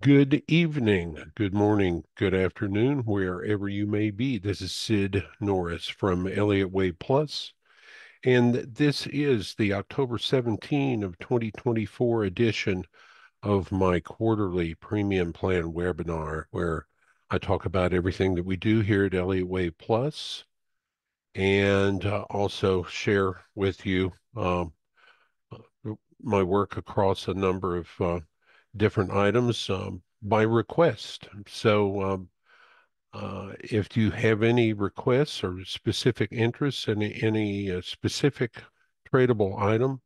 Good evening, good morning, good afternoon, wherever you may be. This is Sid Norris from Elliott Wave Plus, and this is the October 17 of 2024 edition of my quarterly premium plan webinar, where I talk about everything that we do here at Elliott Wave Plus and also share with you my work across a number of different items by request. So if you have any requests or specific interests in any specific tradable item,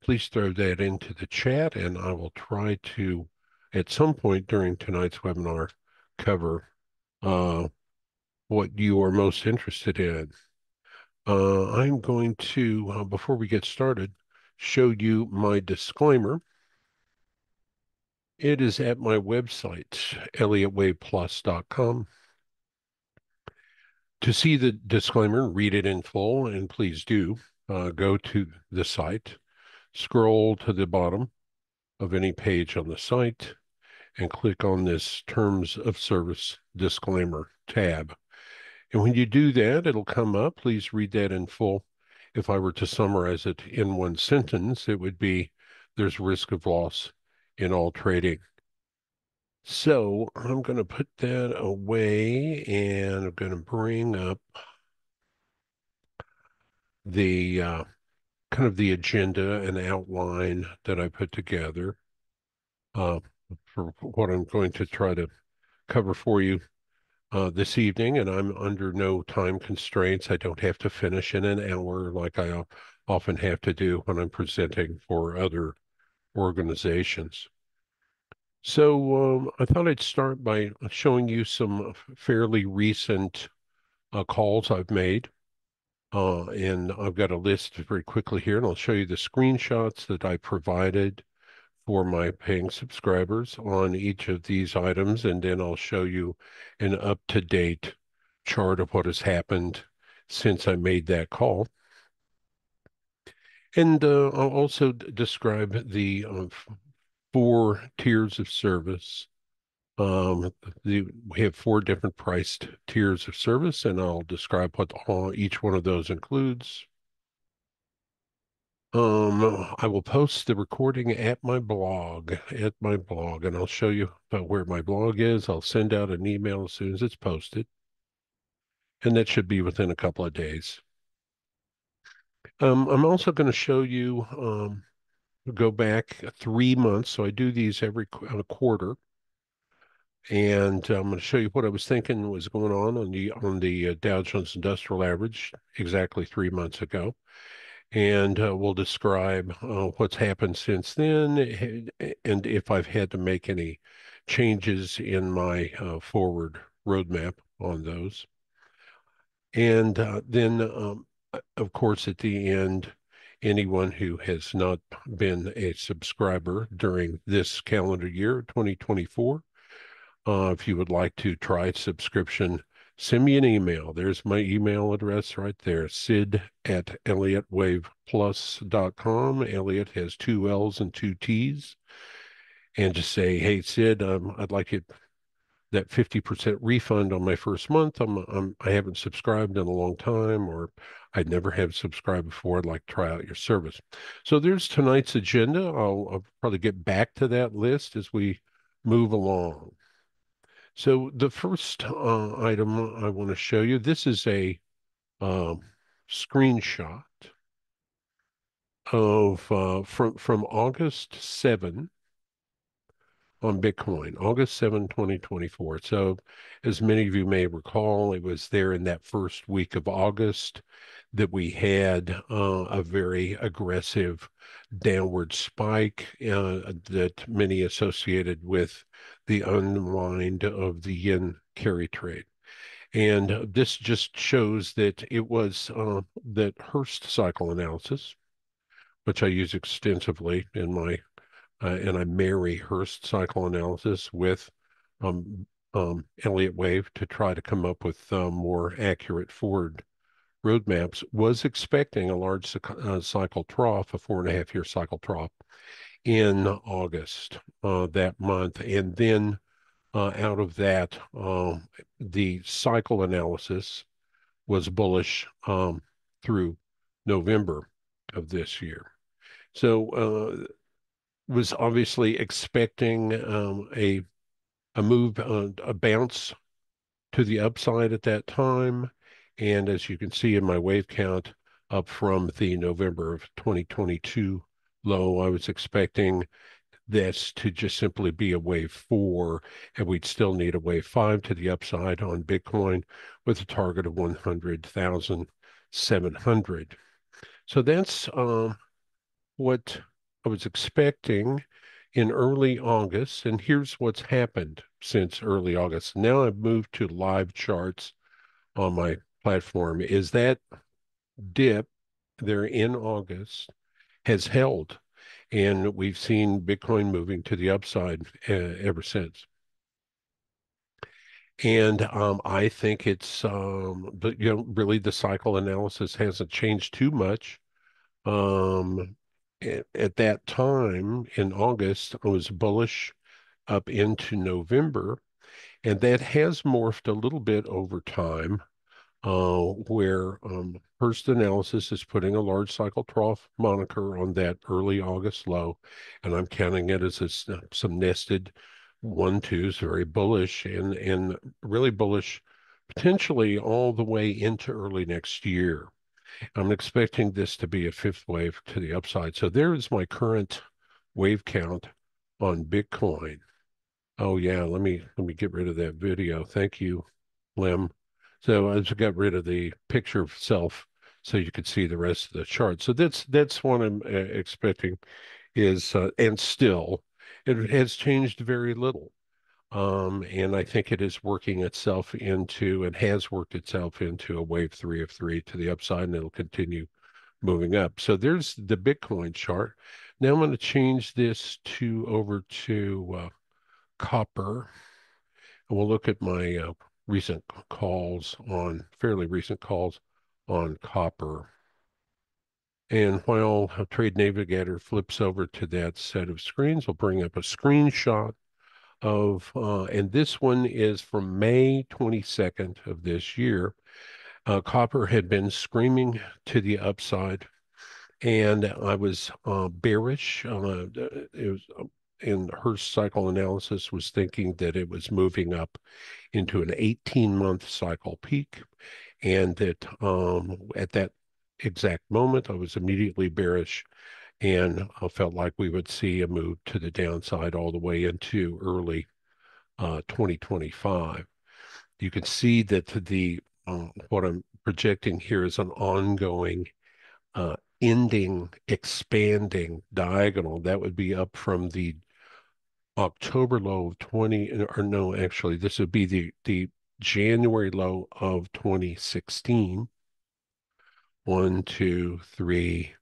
please throw that into the chat, and I will try to, at some point during tonight's webinar, cover uh, what you are most interested in. I'm going to, before we get started, show you my disclaimer. It is at my website, ElliottWavePlus.com. To see the disclaimer, read it in full, and please do go to the site, scroll to the bottom of any page on the site, and click on this Terms of Service Disclaimer tab. And when you do that, it'll come up. Please read that in full. If I were to summarize it in one sentence, it would be there's risk of loss in all trading. So I'm going to put that away, and I'm going to bring up the kind of the agenda and outline that I put together uh, for what I'm going to try to cover for you this evening. And I'm under no time constraints. I don't have to finish in an hour like I often have to do when I'm presenting for other organizations. So I thought I'd start by showing you some fairly recent calls I've made. And I've got a list very quickly here, and I'll show you the screenshots that I provided for my paying subscribers on each of these items, and then I'll show you an up-to-date chart of what has happened since I made that call. And I'll also describe the four tiers of service. We have four different priced tiers of service, and I'll describe what each one of those includes. I will post the recording at my blog, and I'll show you about where my blog is. I'll send out an email as soon as it's posted, and that should be within a couple of days. I'm also going to show you, go back 3 months. So I do these every quarter, and I'm going to show you what I was thinking was going on the Dow Jones Industrial Average exactly 3 months ago. And we'll describe what's happened since then and if I've had to make any changes in my forward roadmap on those. And then, of course, at the end, anyone who has not been a subscriber during this calendar year, 2024, if you would like to try subscription, send me an email. There's my email address right there, sid@ElliottWavePlus.com. Elliott has two L's and two T's. And just say, hey, Sid, I'd like that 50% refund on my first month. I haven't subscribed in a long time, or I'd never have subscribed before. I'd like to try out your service. So there's tonight's agenda. I'll probably get back to that list as we move along. So the first item I want to show you, this is a um, screenshot of from August 7 on Bitcoin, August 7, 2024. So as many of you may recall, it was there in that first week of August that we had a very aggressive downward spike that many associated with the unwind of the yen carry trade. And this just shows that it was that Hurst cycle analysis, which I use extensively in my, and I marry Hurst cycle analysis with Elliott Wave to try to come up with more accurate forward roadmaps, was expecting a large cycle trough, a 4.5 year cycle trough in August that month. And then out of that, the cycle analysis was bullish through November of this year. So was obviously expecting a move, a bounce to the upside at that time. And as you can see in my wave count, up from the November of 2022 low, I was expecting this to just simply be a wave 4, and we'd still need a wave 5 to the upside on Bitcoin with a target of 100,700. So that's what I was expecting in early August. And here's what's happened since early August. Now I've moved to live charts on my platform. Is that dip there in August has held, and we've seen Bitcoin moving to the upside ever since. And I think it's, but really the cycle analysis hasn't changed too much. Um, at that time in August, I was bullish up into November, and that has morphed a little bit over time, where Hurst Analysis is putting a large cycle trough moniker on that early August low, and I'm counting it as some nested 1-2s, very bullish and really bullish, potentially all the way into early next year. I'm expecting this to be a fifth wave to the upside. So there is my current wave count on Bitcoin. Oh yeah, let me get rid of that video. Thank you, Lem. So I just got rid of the picture of self so you could see the rest of the chart. So that's what I'm expecting is and still it has changed very little. And I think it is working itself into and has worked itself into a wave 3 of 3 to the upside, and it'll continue moving up. So there's the Bitcoin chart. Now I'm going to change this to over to copper. And we'll look at my recent calls on, fairly recent calls on copper. And while a Trade Navigator flips over to that set of screens, we'll bring up a screenshot of, and this one is from May 22nd of this year. Copper had been screaming to the upside, and I was bearish. It was in Hurst cycle analysis was thinking that it was moving up into an 18-month cycle peak, and that at that exact moment I was immediately bearish, and I felt like we would see a move to the downside all the way into early 2025. You can see that the what I'm projecting here is an ongoing ending, expanding diagonal. That would be up from the October low of 20, or no, actually, this would be the January low of 2016. 1, 2, 3,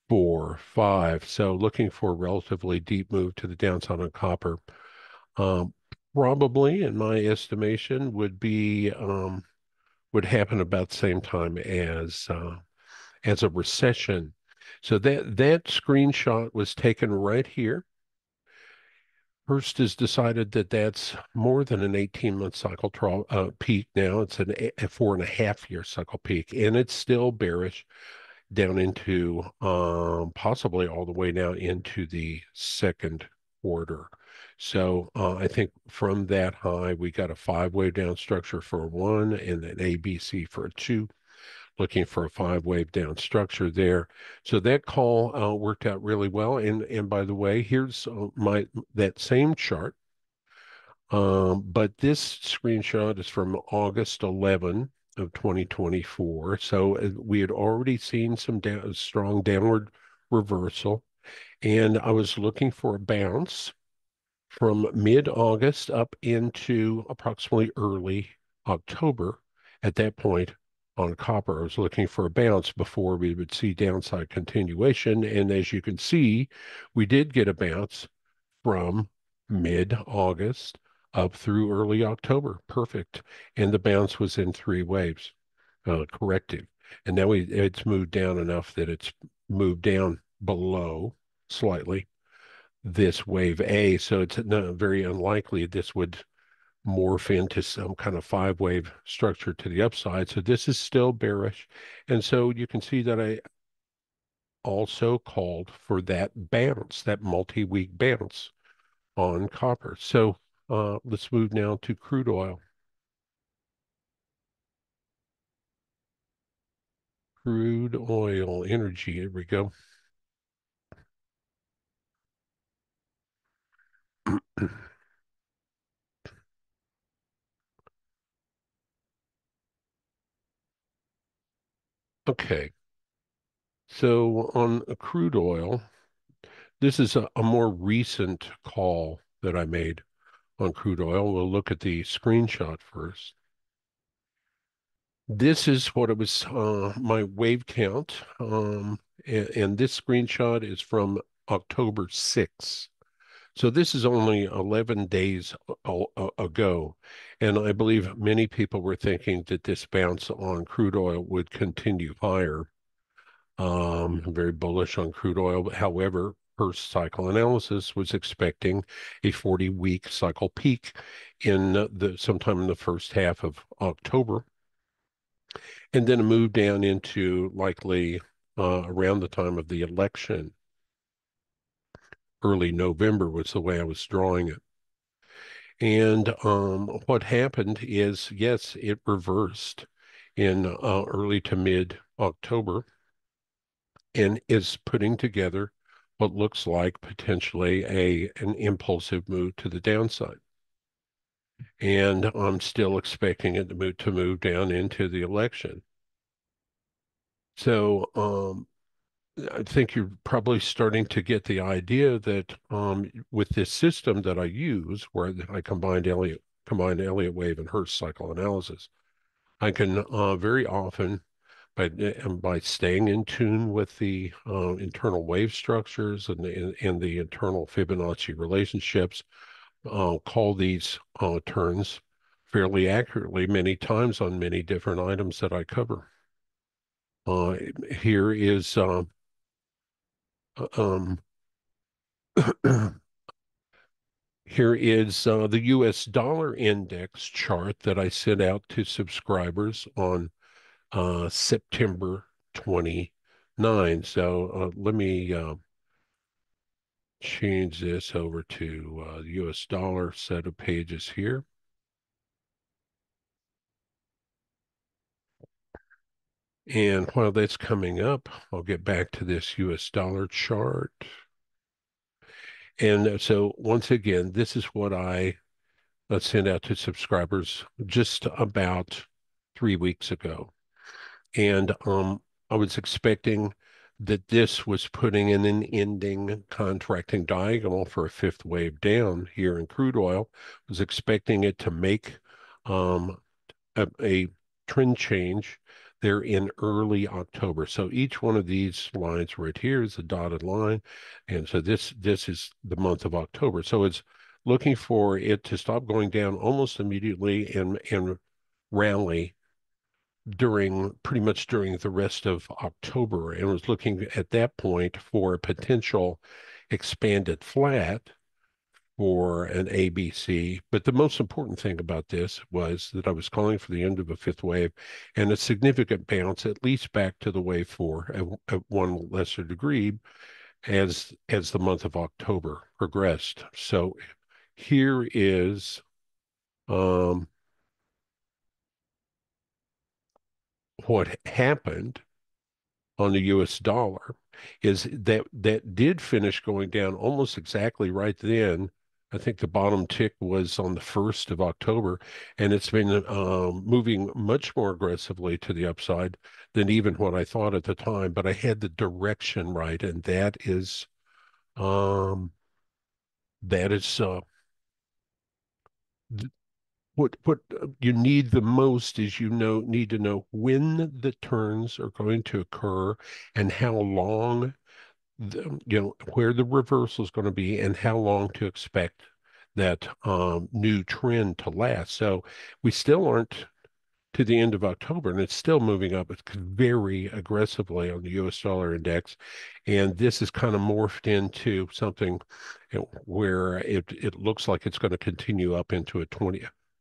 4, 5. So looking for a relatively deep move to the downside on copper. Um, Probably, in my estimation, would happen about the same time as a recession. So that screenshot was taken right here. Hurst has decided that that's more than an 18-month cycle peak now. It's a 4.5-year cycle peak, and it's still bearish down into possibly all the way now into the second quarter. So I think from that high, we got a 5-wave down structure for a 1 and an ABC for a 2, looking for a 5-wave down structure there. So that call worked out really well. And by the way, here's that same chart. But this screenshot is from August 11 of 2024. So we had already seen some strong downward reversal, and I was looking for a bounce from mid-August up into approximately early October. At that point on copper, I was looking for a bounce before we would see downside continuation. And as you can see, we did get a bounce from mid-August up through early October. Perfect. And the bounce was in 3 waves, corrective. And now it's moved down enough that it's moved down below slightly this wave A. So it's very unlikely this would morph into some kind of five-wave structure to the upside. So this is still bearish. And so you can see that I also called for that bounce, that multi-week bounce on copper. So let's move now to crude oil. Crude oil energy. Here we go. Okay. So on crude oil, this is a more recent call that I made on crude oil. We'll look at the screenshot first. This is what it was, my wave count. And this screenshot is from October 6th. So this is only 11 days ago. And I believe many people were thinking that this bounce on crude oil would continue higher. I'm very bullish on crude oil. However, Hurst Cycle analysis was expecting a 40-week cycle peak in the sometime in the first half of October, and then a move down into likely around the time of the election. Early November was the way I was drawing it. And what happened is, yes, it reversed in early to mid October and is putting together what looks like potentially an impulsive move to the downside. And I'm still expecting it to move down into the election. So I think you're probably starting to get the idea that with this system that I use, where I combined Elliott Wave and Hurst Cycle analysis, I can very often, by staying in tune with the internal wave structures and the internal Fibonacci relationships, call these turns fairly accurately many times on many different items that I cover. Uh, Here is um, here is the US dollar index chart that I sent out to subscribers on September 29. So let me change this over to the US dollar set of pages here. And while that's coming up, I'll get back to this US dollar chart. And so once again, this is what I sent out to subscribers just about 3 weeks ago. And I was expecting that this was putting in an ending contracting diagonal for a fifth wave down here in crude oil. Was expecting it to make um, a trend change there in early October. So each one of these lines right here is a dotted line, and so this is the month of October. So it's looking for it to stop going down almost immediately and rally during pretty much during the rest of October, and was looking at that point for a potential expanded flat for an ABC. But the most important thing about this was that I was calling for the end of a fifth wave and a significant bounce, at least back to the wave four at one lesser degree as the month of October progressed. So here is what happened on the US dollar is that did finish going down almost exactly right then. I think the bottom tick was on the 1st of October, and it's been moving much more aggressively to the upside than even what I thought at the time. But I had the direction right, and um, that is what you need the most is need to know when the turns are going to occur and how long where the reversal is going to be and how long to expect that new trend to last. So we still aren't to the end of October, and it's still moving up. It's very aggressively on the US dollar index. And this is kind of morphed into something where it looks like it's going to continue up into a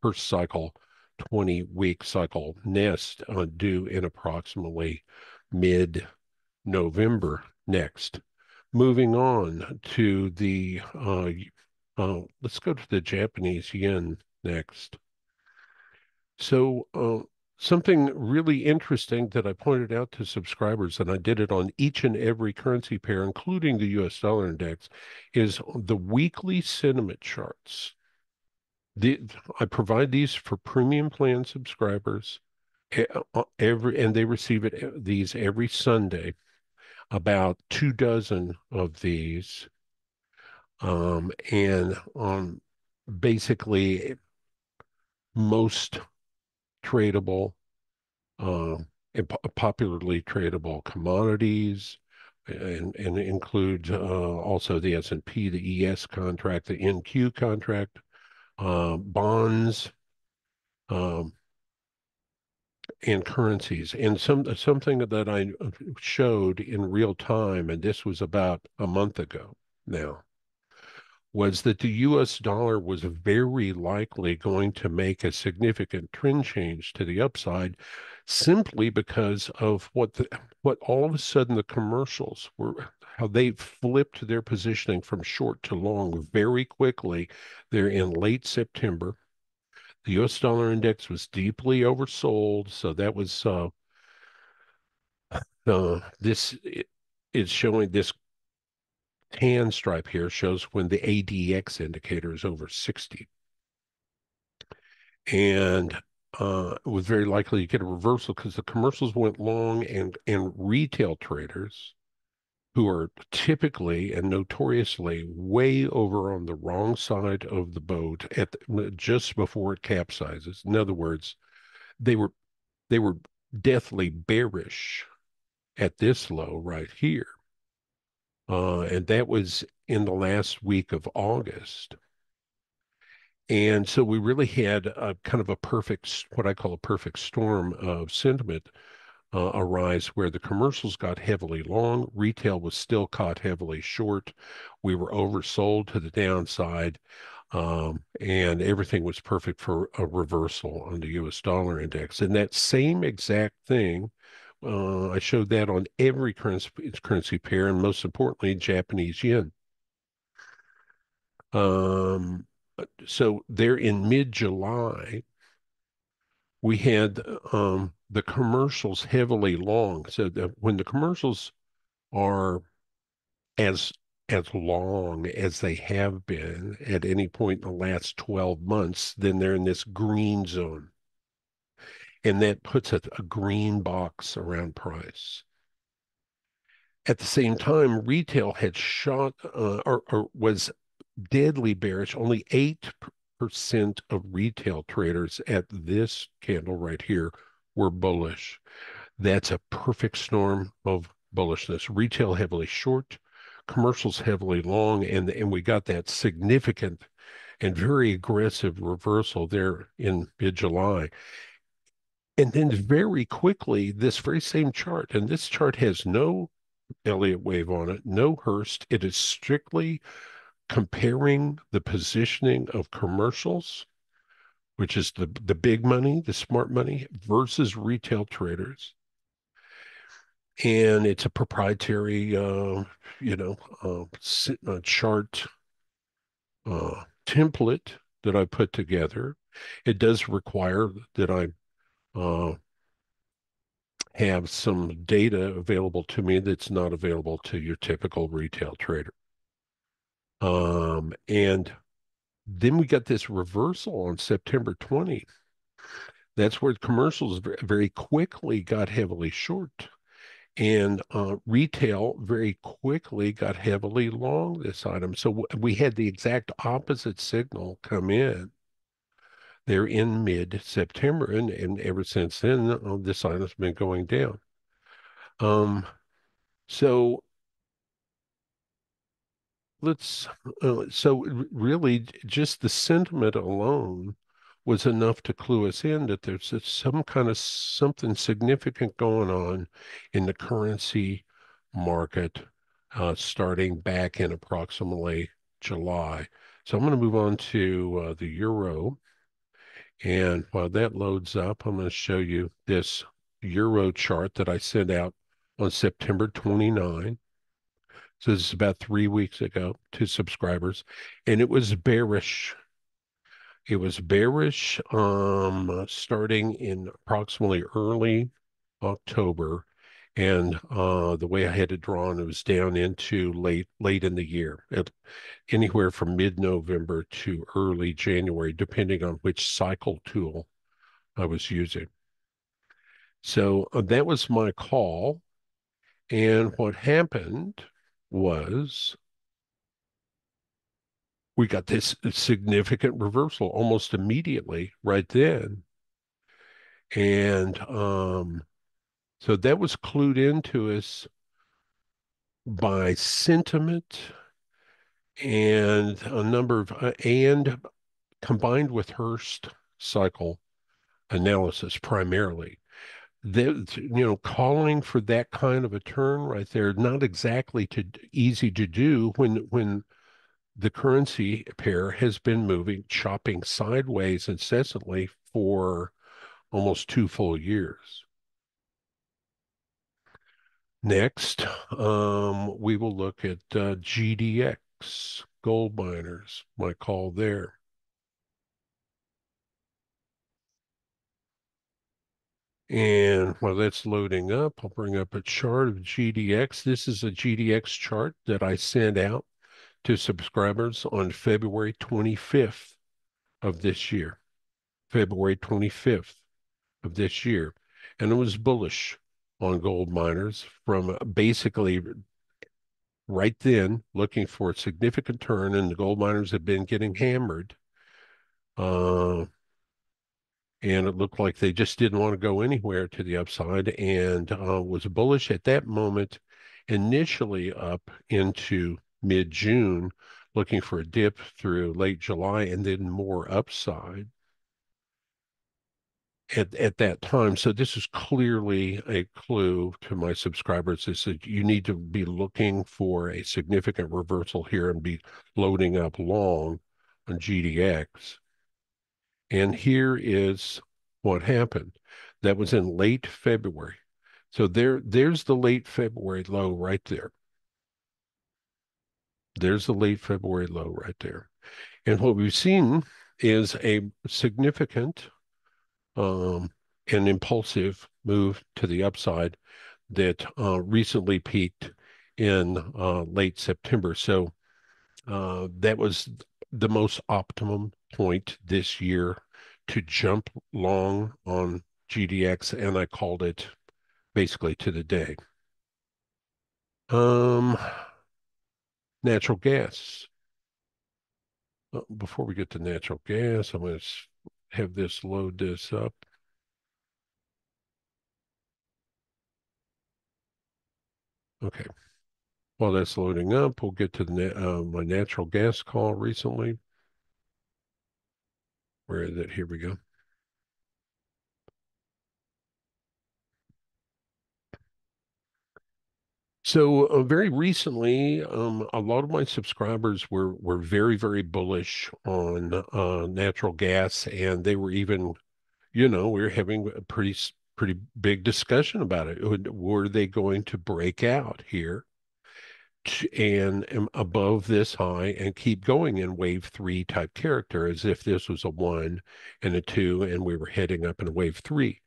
Hurst Cycle 20-week cycle nest due in approximately mid-November next. Moving on to the, let's go to the Japanese yen next. So, something really interesting that I pointed out to subscribers, and I did it on each and every currency pair, including the US dollar index, is the weekly sentiment charts. I provide these for premium plan subscribers and they receive these every Sunday, about 2 dozen of these, and on basically most tradable and popularly tradable commodities, and includes also the S&P, the ES contract, the NQ contract, bonds, um, and currencies. And something that I showed in real time, and this was about a month ago now, was that the US dollar was very likely going to make a significant trend change to the upside simply because of what all of a sudden the commercials were, how they flipped their positioning from short to long very quickly. They're in late September. The US dollar index was deeply oversold, so that was this is showing this tan stripe here shows when the ADX indicator is over 60. And it was very likely to get a reversal because the commercials went long, and retail traders who are typically and notoriously way over on the wrong side of the boat just before it capsizes. In other words, they were they were deathly bearish at this low right here. And that was in the last week of August. And so we really had a kind of a perfect, what I call a perfect storm of sentiment arise where the commercials got heavily long, retail was still caught heavily short. We were oversold to the downside, and everything was perfect for a reversal on the US dollar index. And that same exact thing, I showed that on every currency pair, and most importantly, Japanese yen. Um, so there in mid-July, we had the commercials heavily long. So when the commercials are as as long as they have been at any point in the last 12 months, then they're in this green zone. And that puts a green box around price. At the same time, retail had shot or was deadly bearish. Only 8% of retail traders at this candle right here were bullish. That's a perfect storm of bullishness. Retail heavily short, commercials heavily long, and we got that significant and very aggressive reversal there in mid-July. And then very quickly, this very same chart, and this chart has no Elliott wave on it, no Hurst. It is strictly comparing the positioning of commercials, which is the big money, the smart money, versus retail traders. And it's a proprietary, chart template that I put together. It does require that I have some data available to me that's not available to your typical retail trader. And then we got this reversal on September 20th. That's where commercials very quickly got heavily short. And retail very quickly got heavily long this item. So we had the exact opposite signal come in there in mid-September. And ever since then, this item's been going down. So let's, so really just the sentiment alone was enough to clue us in that there's some kind of something significant going on in the currency market starting back in approximately July. So I'm going to move on to the euro. And while that loads up, I'm going to show you this Euro chart that I sent out on September 29. So this is about 3 weeks ago to subscribers, and it was bearish. It was bearish starting in approximately early October, and the way I had it drawn, it was down into late in the year, anywhere from mid-November to early January, depending on which cycle tool I was using. So that was my call, and what happened was we got this significant reversal almost immediately right then. And so that was clued into us by sentiment and a number of, and combined with Hurst cycle analysis primarily. That, calling for that kind of a turn right there, not exactly easy to do when the currency pair has been moving, chopping sideways incessantly for almost 2 full years. Next, we will look at GDX, gold miners, my call there. And while that's loading up, I'll bring up a chart of GDX. This is a GDX chart that I sent out to subscribers on February 25th of this year. February 25th of this year. And it was bullish on gold miners from basically right then looking for a significant turn, and the gold miners have been getting hammered. Uh, and it looked like they just didn't want to go anywhere to the upside, and was bullish at that moment, initially up into mid-June, looking for a dip through late July and then more upside at that time. So this is clearly a clue to my subscribers is that you need to be looking for a significant reversal here and be loading up long on GDX. And here is what happened. That was in late February. So there's the late February low right there. There's the late February low right there. And what we've seen is a significant um, and impulsive move to the upside that recently peaked in late September. So that was the most optimum point this year to jump long on GDX, and I called it basically to the day. Um, Natural gas. Before we get to natural gas, I'm going to have this load this up. Okay. While that's loading up, we'll get to my natural gas call recently. Where is it? Here we go. So very recently, a lot of my subscribers were very bullish on natural gas, and they were even, we were having a pretty big discussion about it. Were they going to break out here and above this high and keep going in wave three type character, as if this was a one and a two, and we were heading up in a wave three?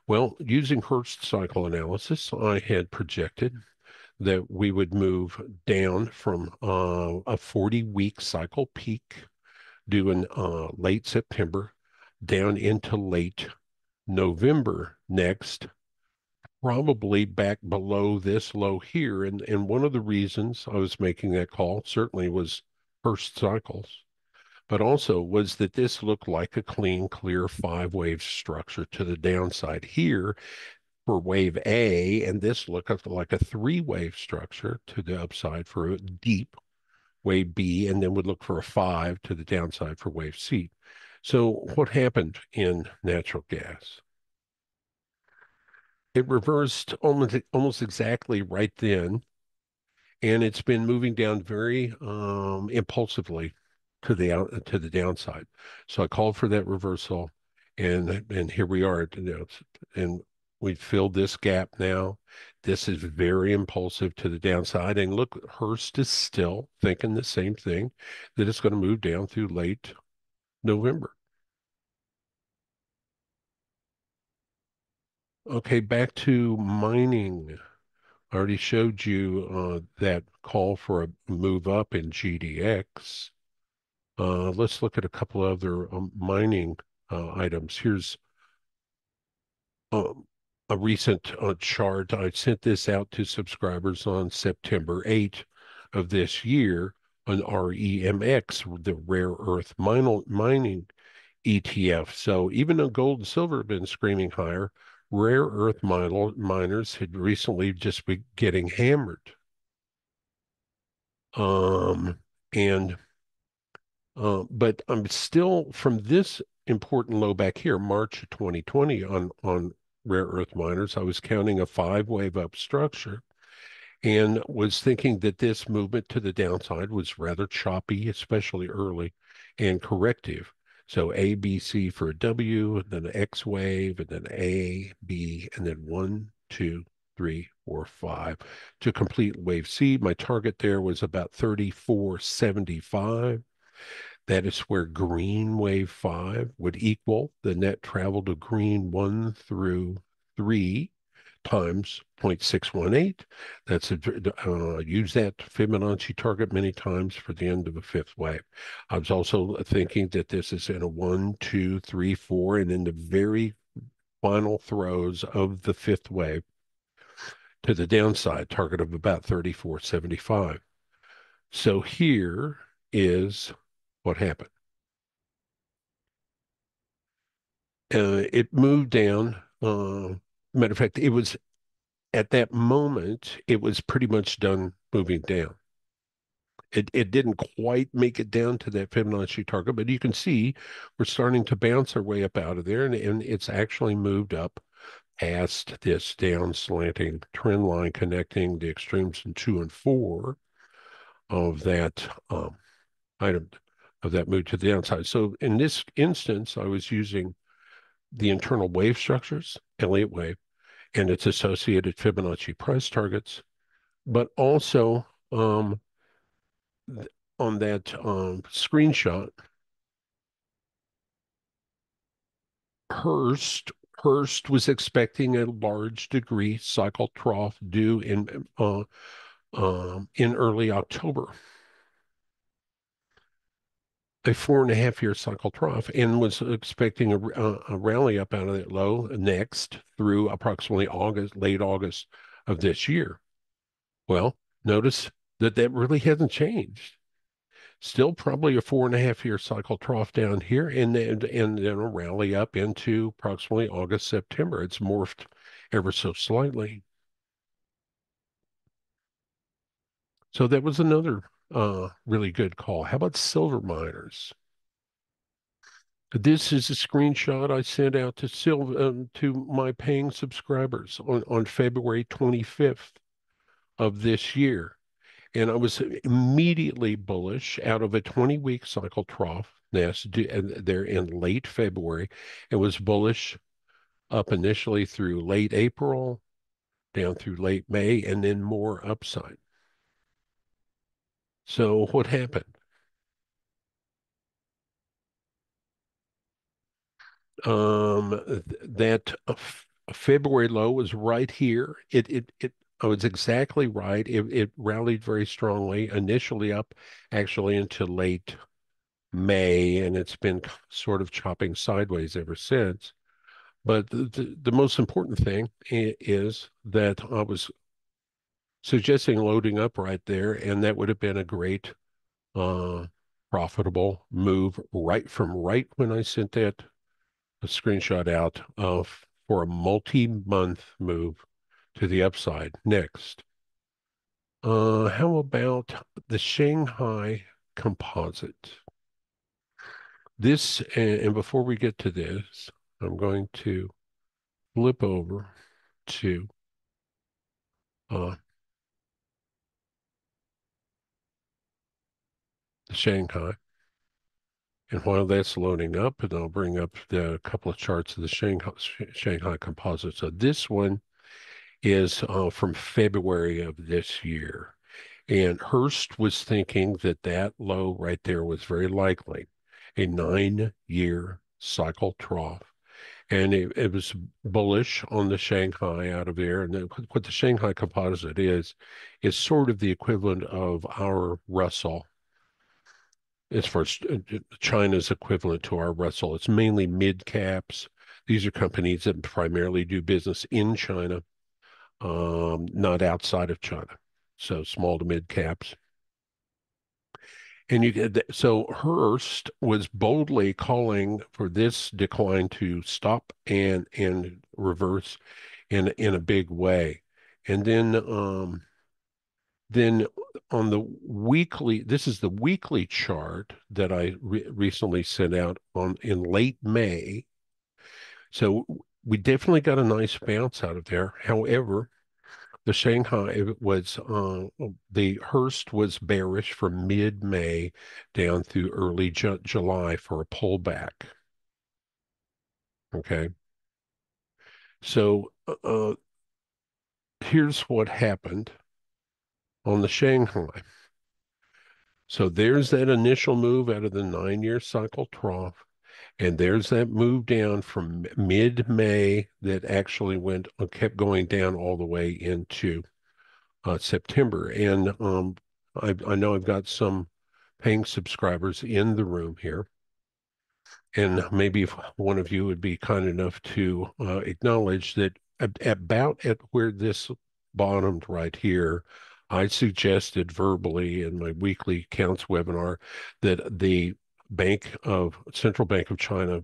Well, using Hurst cycle analysis, I had projected that we would move down from a 40-week cycle peak due in late September down into late November next, probably back below this low here. And one of the reasons I was making that call certainly was Hurst cycles, but also was that this looked like a clean, clear five-wave structure to the downside here for wave A, and this looked like a three-wave structure to the upside for a deep wave B, and then would look for a five to the downside for wave C. So what happened in natural gas? It reversed almost exactly right then, and it's been moving down very impulsively to the downside. So I called for that reversal, And here we are, and we filled this gap now. This is very impulsive to the downside. And look, Hurst is still thinking the same thing, that it's going to move down through late November. Okay, back to mining. I already showed you that call for a move up in GDX. Let's look at a couple other mining items. Here's um, a recent chart. I sent this out to subscribers on September 8 of this year on REMX, the rare earth mining ETF. So even though gold and silver have been screaming higher, rare earth miners had recently just been getting hammered. Um, and but I'm still from this important low back here, March 2020 on rare earth miners, I was counting a 5 wave up structure and was thinking that this movement to the downside was rather choppy, especially early, and corrective. So A, B, C for a W, and then an X wave, and then A, B, and then 1, 2, 3, 4, 5 to complete wave C. My target there was about 34.75. That is where green wave 5 would equal the net travel to green 1 through 3 times 0.618. Use that Fibonacci target many times for the end of a fifth wave. I was also thinking that this is in a 1, 2, 3, 4, and in the very final throes of the fifth wave to the downside, target of about 34.75. So here is what happened. It moved down. Matter of fact, it was at that moment, it was pretty much done moving down. It didn't quite make it down to that Fibonacci target, but you can see we're starting to bounce our way up out of there, and it's actually moved up past this down slanting trend line connecting the extremes in 2 and 4 of that item of that move to the downside. So in this instance, I was using the internal wave structures, Elliott Wave, and its associated Fibonacci price targets, but also on that screenshot, Hurst Hurst was expecting a large degree cycle trough due in early October, a 4.5 year cycle trough, and was expecting a rally up out of that low next through approximately late August of this year. Well, notice that that really hasn't changed. Still probably a 4.5 year cycle trough down here, and then a rally up into approximately August, September. It's morphed ever so slightly. So that was another really good call. How about silver miners? This is a screenshot I sent out to my paying subscribers on February 25th of this year. And I was immediately bullish out of a 20-week cycle trough nest there in late February. It was bullish up initially through late April, down through late May, and then more upside. So what happened? That February low was right here. I was exactly right. It rallied very strongly, initially up actually into late May, and it's been sort of chopping sideways ever since. But the most important thing is that I was suggesting loading up right there, and that would have been a great uh, profitable move right when I sent that a screenshot out of for a multi-month move to the upside. Next, how about the Shanghai Composite? This, and before we get to this, I'm going to flip over to uh, the Shanghai. And while that's loading up, and I'll bring up the couple of charts of the Shanghai Composite. So this one is from February of this year. And Hurst was thinking that that low right there was very likely a 9-year cycle trough. And it was bullish on the Shanghai out of there. And what the Shanghai Composite is sort of the equivalent of our Russell as far as China's equivalent to our Russell. It's mainly mid caps. These are companies that primarily do business in China, not outside of China. So small to mid caps. And you get so Hurst was boldly calling for this decline to stop and reverse in a big way. And then on the weekly, this is the weekly chart that I recently sent out on in late May. So we definitely got a nice bounce out of there. However, the Shanghai was the Hurst was bearish from mid-May down through early July for a pullback. Okay, so here's what happened on the Shanghai. So there's that initial move out of the 9-year cycle trough, and there's that move down from mid-May that actually kept going down all the way into September. And I know I've got some paying subscribers in the room here. And maybe if one of you would be kind enough to acknowledge that about at where this bottomed right here, I suggested verbally in my weekly counts webinar that the Central Bank of China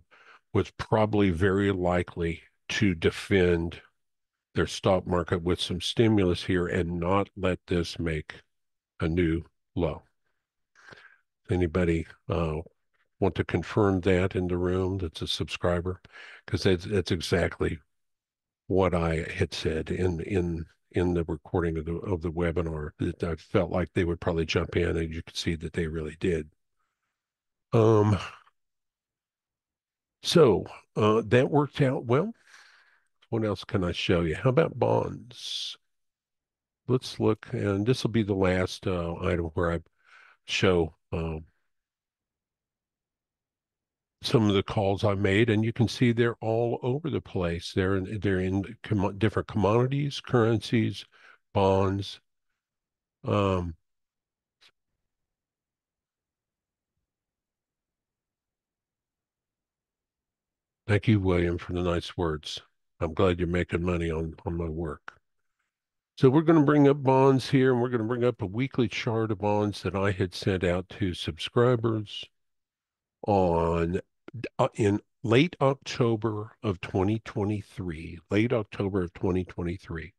was probably very likely to defend their stock market with some stimulus here and not let this make a new low. Anybody want to confirm that in the room that's a subscriber? Because that's exactly what I had said in the recording of the webinar, that I felt like they would probably jump in, and you could see that they really did. So that worked out well. What else can I show you? How about bonds? Let's look, and this will be the last item where I show some of the calls I made, and you can see they're all over the place. They're in different commodities, currencies, bonds. Um, Thank you, William, for the nice words. I'm glad you're making money on my work. So we're going to bring up bonds here, and we're going to bring up a weekly chart of bonds that I had sent out to subscribers on in late October of 2023. Late October of 2023.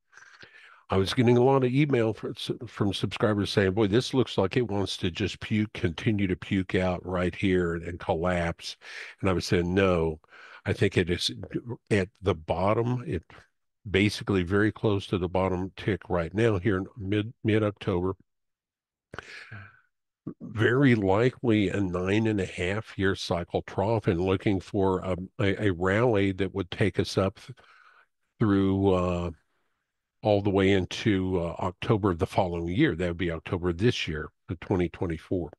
I was getting a lot of email from subscribers saying, boy, this looks like it wants to just continue to puke out right here and collapse. And I was saying, no, I think it is at the bottom. It basically very close to the bottom tick right now here in mid-October. Very likely a 9.5-year cycle trough, and looking for a rally that would take us up through all the way into October of the following year. That would be October of this year, the 2024.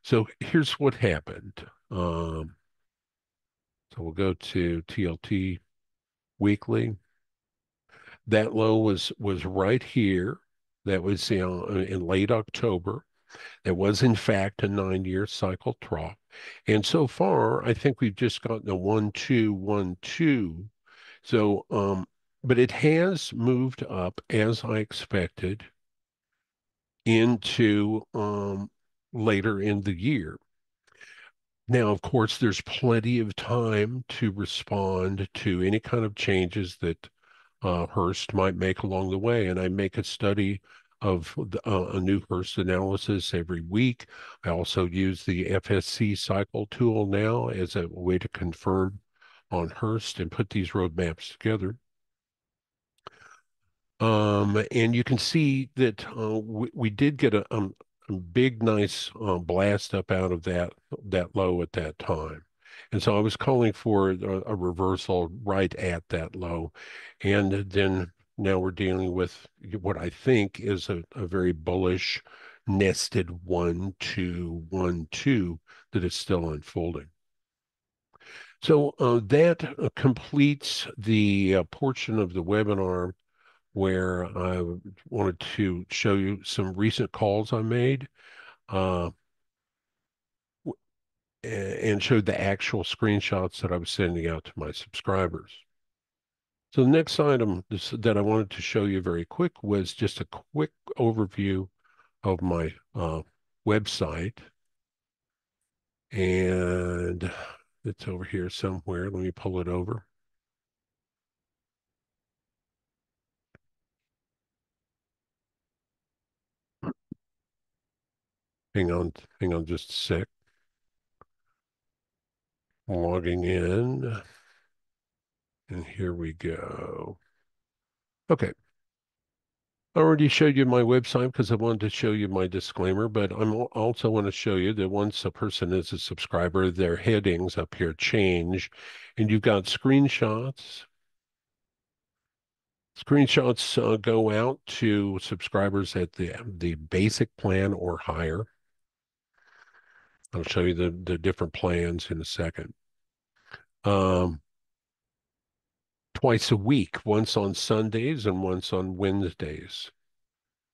So here's what happened. So we'll go to TLT weekly. That low was right here. That was in late October. That was in fact a 9-year cycle trough. And so far, I think we've just gotten a 1-2, 1-2. So, but it has moved up as I expected into later in the year. Now, of course, there's plenty of time to respond to any kind of changes that Hurst might make along the way. And I make a study of a new Hurst analysis every week. I also use the FSC cycle tool now as a way to confirm on Hurst and put these roadmaps together. And you can see that we did get a big, nice blast up out of that low at that time. And so I was calling for a reversal right at that low. And then now we're dealing with what I think is a very bullish nested 1, 2, 1, 2 that is still unfolding. So that completes the portion of the webinar where I wanted to show you some recent calls I made uh, and showed the actual screenshots that I was sending out to my subscribers. So the next item that I wanted to show you very quick was just a quick overview of my website. And it's over here somewhere. Let me pull it over. Hang on just a sec. Logging in. And here we go. Okay. I already showed you my website because I wanted to show you my disclaimer, but I also want to show you that once a person is a subscriber, their headings up here change, and you've got screenshots. Screenshots go out to subscribers at the basic plan or higher. I'll show you the different plans in a second. Um, Twice a week, once on Sundays and once on Wednesdays.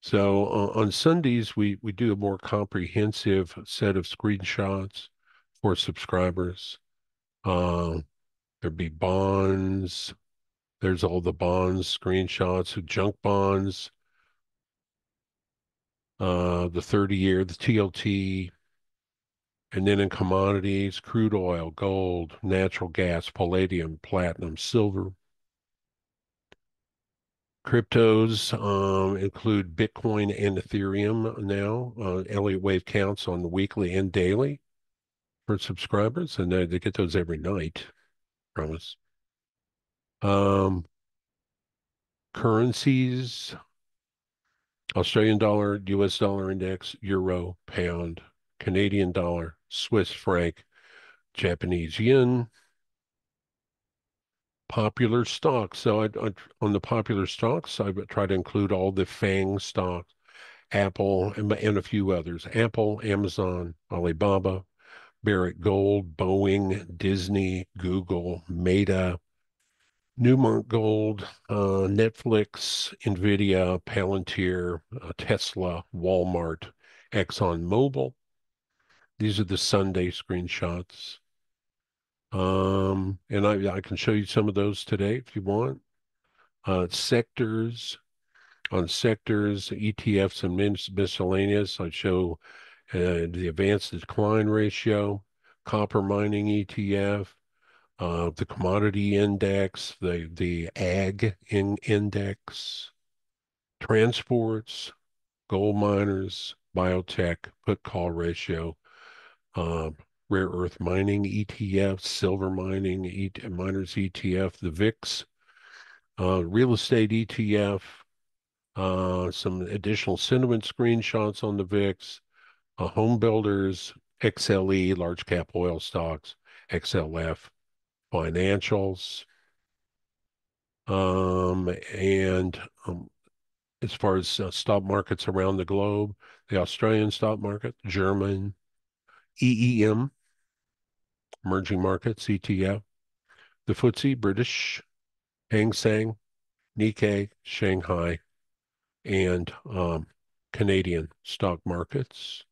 So on Sundays, we do a more comprehensive set of screenshots for subscribers. Uh, there'd be bonds. There's all the bonds screenshots, junk bonds, the 30-year, the TLT, and then in commodities, crude oil, gold, natural gas, palladium, platinum, silver. Cryptos include Bitcoin and Ethereum now. Elliott Wave counts on the weekly and daily for subscribers, and they get those every night, promise. Um, Currencies, Australian dollar, US dollar index, euro, pound, Canadian dollar, Swiss franc, Japanese yen, popular stocks. So on the popular stocks, I try to include all the FANG stocks, Apple, and a few others. Apple, Amazon, Alibaba, Barrick Gold, Boeing, Disney, Google, Meta, Newmont Gold, Netflix, Nvidia, Palantir, Tesla, Walmart, ExxonMobil. These are the Sunday screenshots. And I can show you some of those today if you want. Sectors, on sectors, ETFs and miscellaneous. I show the advanced decline ratio, copper mining ETF, the commodity index, the index, transports, gold miners, biotech, put call ratio, uh, rare earth mining ETF, silver mining miners ETF, the VIX, real estate ETF, some additional sentiment screenshots on the VIX, home builders, XLE, large cap oil stocks, XLF, financials. And as far as stock markets around the globe, the Australian stock market, German, EEM, emerging markets, ETF, the FTSE, British, Hang Seng, Nikkei, Shanghai, and Canadian stock markets.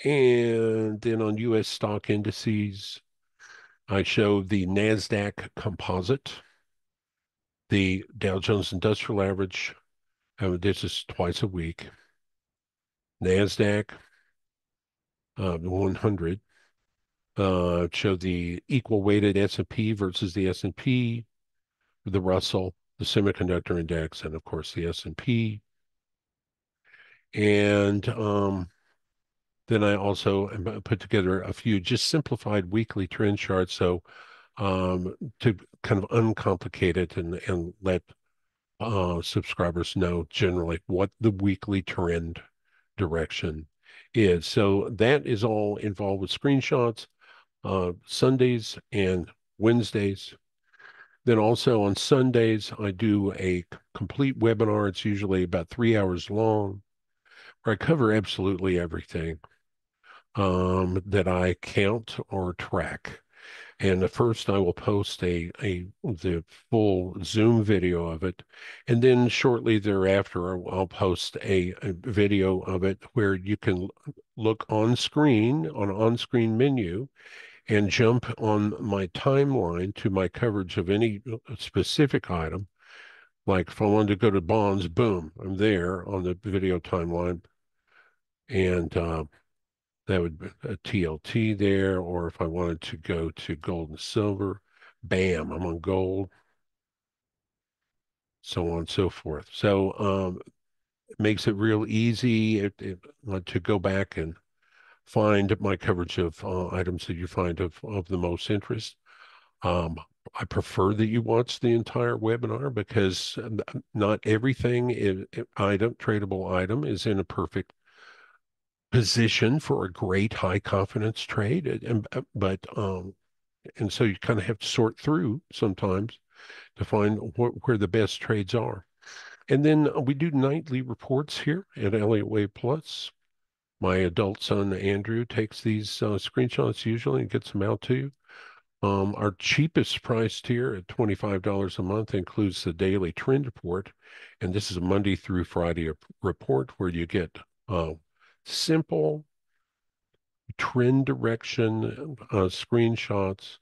And then on U.S. stock indices, I show the NASDAQ composite, the Dow Jones Industrial Average. This is twice a week. NASDAQ 100. Show the equal weighted S&P versus the S&P, the Russell, the semiconductor index, and of course the S&P. And then I also put together a few just simplified weekly trend charts. So to kind of uncomplicate it and let subscribers know generally what the weekly trend direction is. So that is all involved with screenshots, Sundays and Wednesdays. Then also on Sundays, I do a complete webinar. It's usually about 3 hours long, where I cover absolutely everything that I count or track. And at first, I will post the full Zoom video of it, and then shortly thereafter, I'll post a video of it where you can look on screen on an on-screen menu and jump on my timeline to my coverage of any specific item. Like if I wanted to go to bonds, boom, I'm there on the video timeline, and that would be a TLT there. Or if I wanted to go to gold and silver, bam, I'm on gold, so on and so forth. So it makes it real easy to go back and find my coverage of items that you find of the most interest. Um, I prefer that you watch the entire webinar because not everything tradable item is in a perfect position for a great high confidence trade. And so you kind of have to sort through sometimes to find where the best trades are. And then we do nightly reports here at Elliott Wave Plus. My adult son Andrew takes these screenshots usually and gets them out to you. Our cheapest price tier at $25 a month includes the daily trend report, and this is a Monday through Friday report where you get simple trend direction screenshots,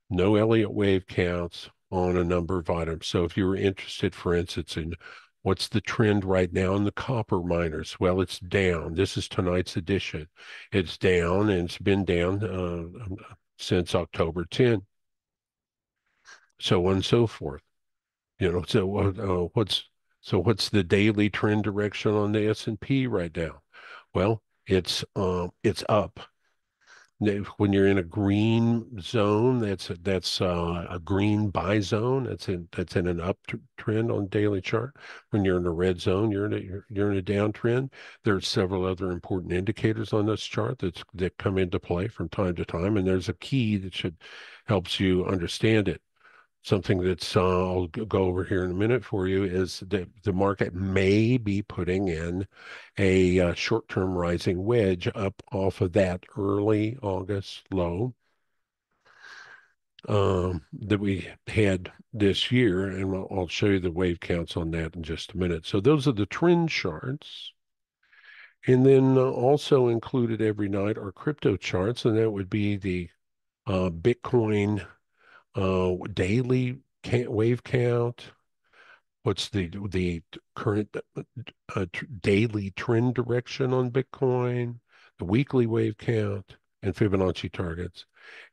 no Elliott wave counts on a number of items. So if you were interested, for instance, in what's the trend right now in the copper miners, well, it's down. This is tonight's edition. It's down, and it's been down since October 10, so on and so forth. What's the daily trend direction on the S&P right now? Well, it's up. When you're in a green zone, that's a green buy zone. That's in an uptrend on daily chart. When you're in a red zone, you're in a downtrend. There are several other important indicators on this chart that come into play from time to time, and there's a key that should helps you understand it. Something that's I'll go over here in a minute for you is that the market may be putting in a short-term rising wedge up off of that early August low that we had this year, and I'll show you the wave counts on that in just a minute. So those are the trend charts. And then also included every night are crypto charts, and that would be the Bitcoin daily wave count. What's the current daily trend direction on Bitcoin, the weekly wave count, and Fibonacci targets,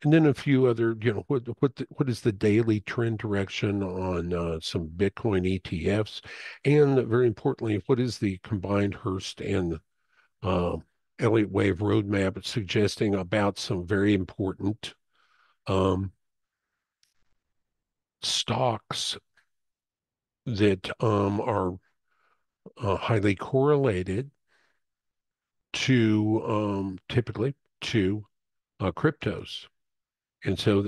and then a few other, what is the daily trend direction on some Bitcoin ETFs, and very importantly, what is the combined Hurst and uh, Elliott Wave roadmap suggesting about some very important um, stocks that are highly correlated to typically to cryptos. And so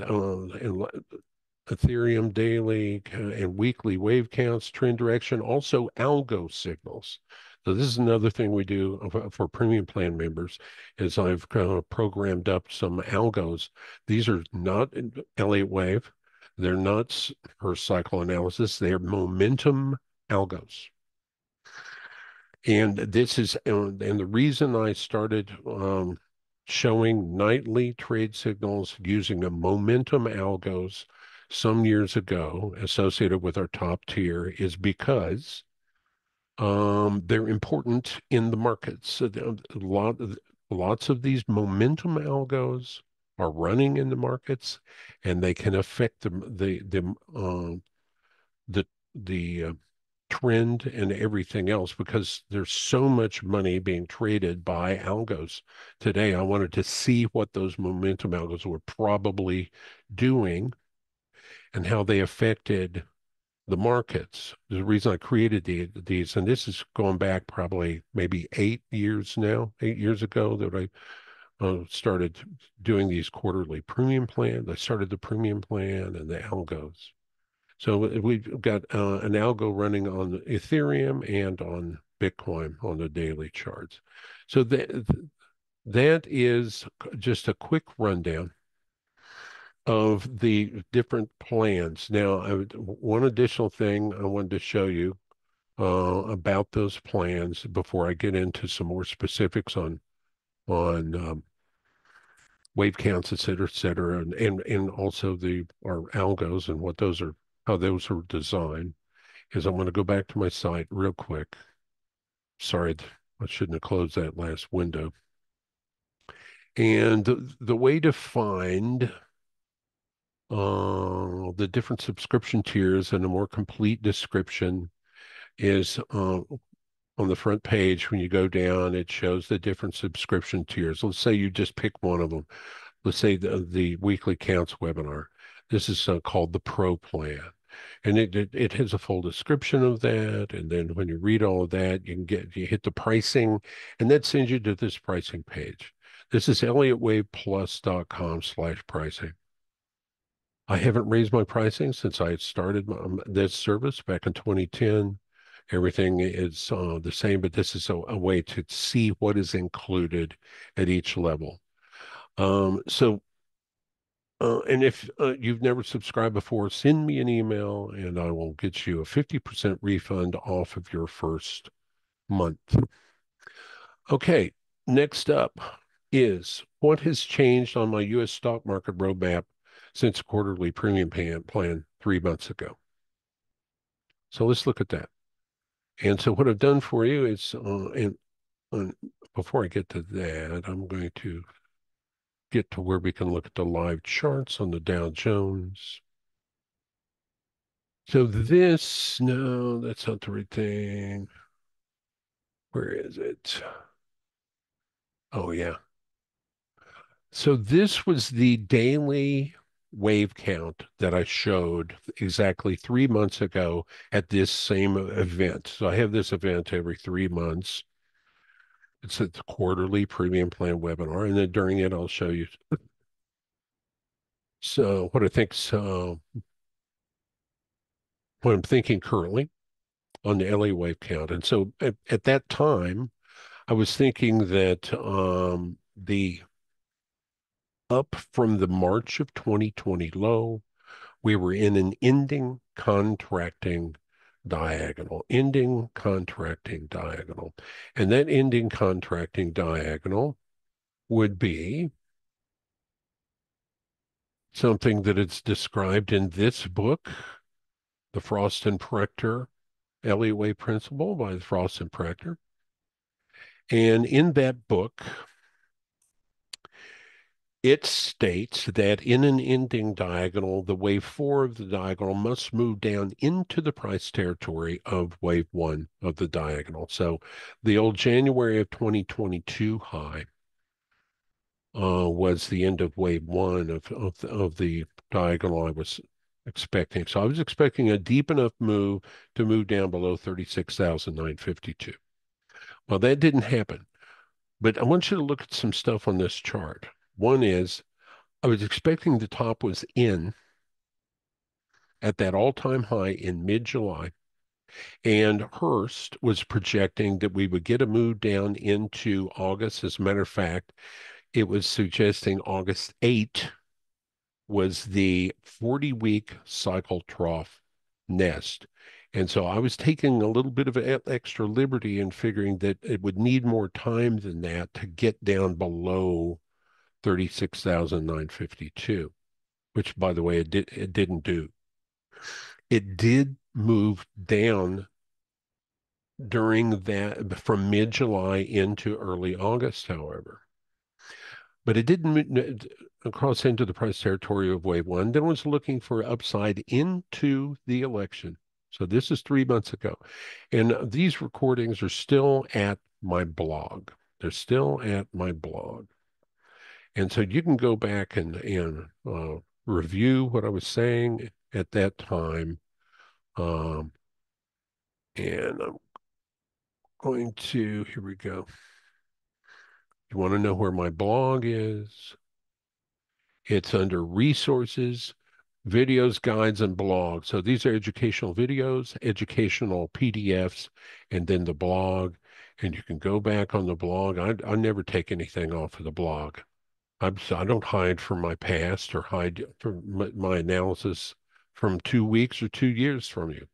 Ethereum daily and weekly wave counts, trend direction, also algo signals. So this is another thing we do for premium plan members is I've programmed up some algos. These are not Elliott Wave. They're not Hurst Cycle analysis. They're momentum algos. And the reason I started showing nightly trade signals using a momentum algos some years ago associated with our top tier is because they're important in the markets. So lots of these momentum algos are running in the markets, and they can affect the trend and everything else because there's so much money being traded by algos today. I wanted to see what those momentum algos were probably doing and how they affected the markets. The reason I created these, and this is going back probably maybe 8 years now, 8 years ago that I started doing these quarterly premium plans. I started the premium plan and the algos. So we've got an algo running on Ethereum and on Bitcoin on the daily charts. So that is just a quick rundown of the different plans. Now, one additional thing I wanted to show you about those plans before I get into some more specifics on wave counts, et cetera, and also our algos and what those are, how those are designed, is I'm going to go back to my site real quick. Sorry, I shouldn't have closed that last window. And the way to find the different subscription tiers and a more complete description is on the front page. When you go down, it shows the different subscription tiers. Let's say you just pick one of them. Let's say the weekly counts webinar. This is called the Pro Plan. And it has a full description of that. And then when you read all of that, you hit the pricing, and that sends you to this pricing page. This is ElliottWavePlus.com/pricing. I haven't raised my pricing since I started this service back in 2010. Everything is the same, but this is a way to see what is included at each level. And if you've never subscribed before, send me an email and I will get you a 50% refund off of your first month. Okay, next up is what has changed on my U.S. stock market roadmap since quarterly premium plan 3 months ago. So let's look at that. And so what I've done for you is, before I get to that, I'm going to get to where we can look at the live charts on the Dow Jones. So no, that's not the right thing. Where is it? Oh, yeah. So this was the daily wave count that I showed exactly 3 months ago at this same event. So I have this event every 3 months. It's at the quarterly premium plan webinar, and then during it, I'll show you. So what I think, what I'm thinking currently on the LA wave count. And so at that time, I was thinking that the up from the March of 2020 low, we were in an ending contracting diagonal. And that ending contracting diagonal would be something that is described in this book, The Frost and Prechter Elliott Wave Principle by Frost and Prechter. And in that book, it states that in an ending diagonal, the wave 4 of the diagonal must move down into the price territory of wave 1 of the diagonal. So the old January of 2022 high was the end of wave 1 of the diagonal I was expecting. So I was expecting a deep enough move to move down below 36,952. Well, that didn't happen. But I want you to look at some stuff on this chart. One is I was expecting the top was in at that all-time high in mid-July, and Hurst was projecting that we would get a move down into August. As a matter of fact, it was suggesting August 8 was the 40-week cycle trough nest. And so I was taking a little bit of an extra liberty in figuring that it would need more time than that to get down below 36,952, which, by the way, it didn't do. It did move down during that from mid-July into early August, however. But it didn't cross into the price territory of wave 1. Then was looking for upside into the election. So this is 3 months ago. And these recordings are still at my blog. They're still at my blog. And so you can go back and review what I was saying at that time Um, and I'm going to, here we go. You want to know where my blog is? It's under resources, videos, guides, and blogs. So these are educational videos, educational PDFs, and then the blog. And you can go back on the blog. I never take anything off of the blog. I don't hide from my past or hide from my analysis from 2 weeks or 2 years from you.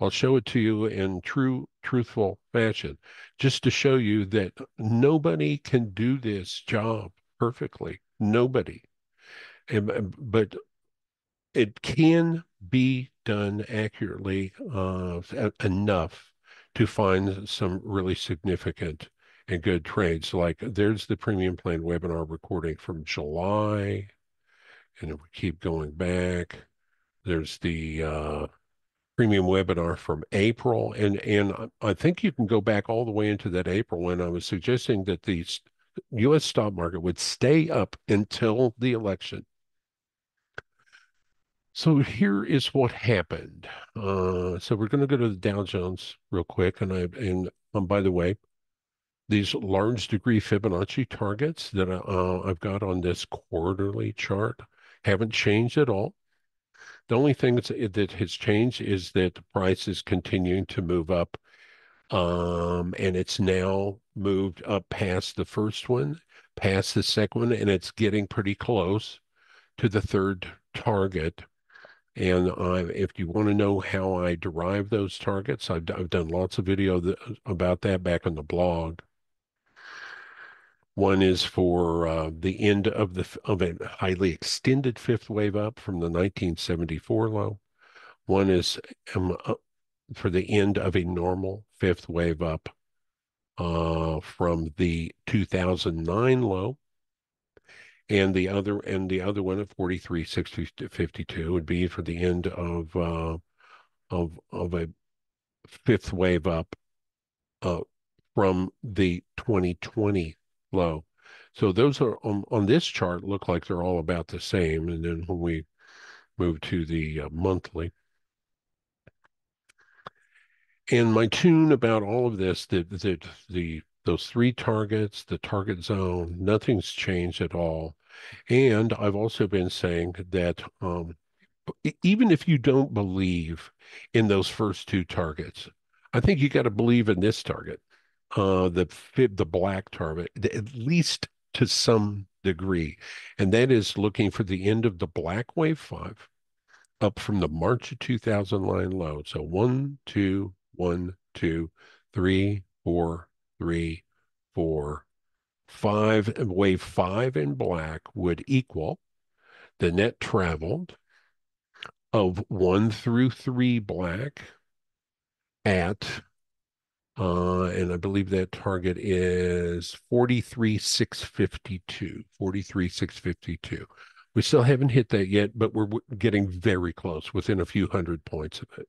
I'll show it to you in truthful fashion, just to show you that nobody can do this job perfectly. Nobody. But it can be done accurately enough to find some really significant and good trades. Like there's the premium plan webinar recording from July, and if we keep going back, there's the premium webinar from April, and I think you can go back all the way into that April when I was suggesting that the U.S. stock market would stay up until the election. So here is what happened. So we're going to go to the Dow Jones real quick, and by the way, these large degree Fibonacci targets that I've got on this quarterly chart haven't changed at all. The only thing that has changed is that the price is continuing to move up, and it's now moved up past the first one, past the second one, and it's getting pretty close to the third target. And if you want to know how I derive those targets, I've done lots of about that back on the blog. One is for the end of a highly extended fifth wave up from the 1974 low. One is for the end of a normal fifth wave up from the 2009 low. And the other one at 43,652 would be for the end of a fifth wave up uh, from the 2020 low. So those are on this chart look like they're all about the same. And then when we move to the monthly, and my tune about all of this, those three targets, the target zone, nothing's changed at all. And I've also been saying that even if you don't believe in those first two targets, I think you got to believe in this target, the black target, at least to some degree, and that is looking for the end of the black wave 5 up from the March of 2000 line low. So 1, 2, 1, 2, 3, 4, 3, 4, 5. Wave 5 in black would equal the net traveled of 1 through 3 black at, and I believe that target is 43,652. 43,652. We still haven't hit that yet, but we're getting very close, within a few hundred points of it.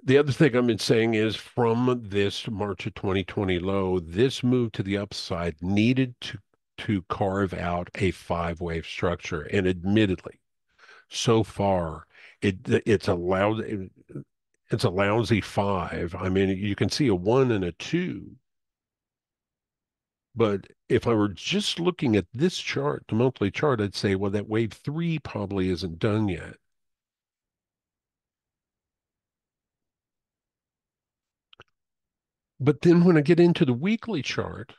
The other thing I've been saying is from this March of 2020 low, this move to the upside needed to carve out a 5 wave structure. And admittedly, so far, it's a lousy 5. I mean, you can see a 1 and a 2, but if I were just looking at this chart, the monthly chart, I'd say, well, that wave 3 probably isn't done yet. But then when I get into the weekly chart,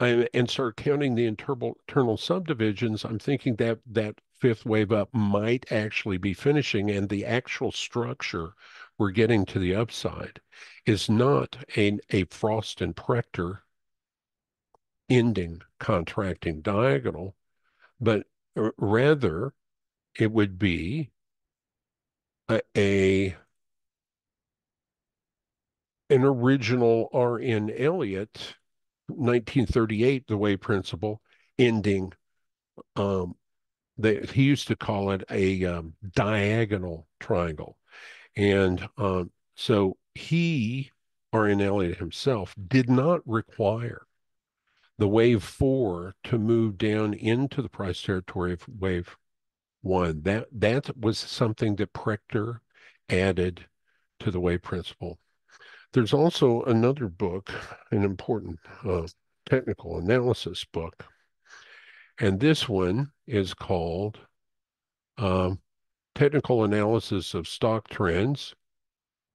and start counting the internal subdivisions, I'm thinking that that fifth wave up might actually be finishing, and the actual structure we're getting to the upside is not a Frost and Prechter ending contracting diagonal, but rather it would be a an original R.N. Elliott 1938, the wave principle, ending. He used to call it a diagonal triangle. And so he, R.N. Elliott himself, did not require the wave 4 to move down into the price territory of wave 1. That was something that Prechter added to the wave principle. There's also another book, an important technical analysis book, and this one is called um, Technical Analysis of Stock Trends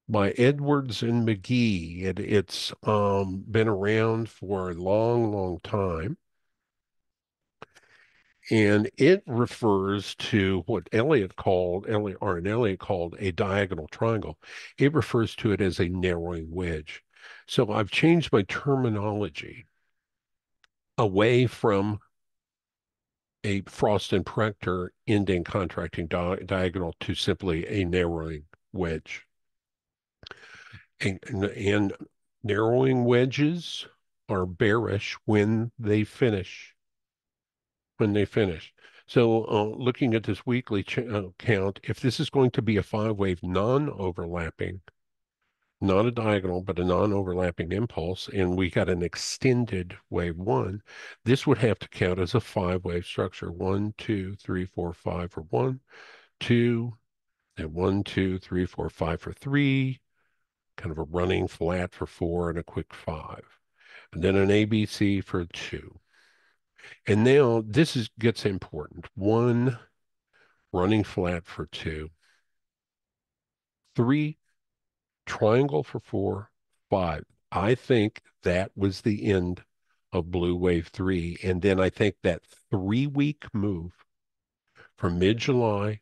by Edwards and McGee. It's been around for a long, long time. And it refers to what Elliott called, Elliott called a diagonal triangle. It refers to it as a narrowing wedge. So I've changed my terminology away from a Frost and Prechter ending contracting diagonal to simply a narrowing wedge. And narrowing wedges are bearish when they finish. So looking at this weekly count, if this is going to be a 5-wave non-overlapping, not a diagonal, but a non-overlapping impulse, and we got an extended wave 1, this would have to count as a 5-wave structure. 1, 2, 3, 4, 5 for 1, 2, and 1, 2, 3, 4, 5 for 3, kind of a running flat for 4 and a quick 5. And then an ABC for 2. And now gets important. 1, running flat for 2. 3, triangle for 4. 5. I think that was the end of Blue Wave 3. And then I think that 3-week move from mid-July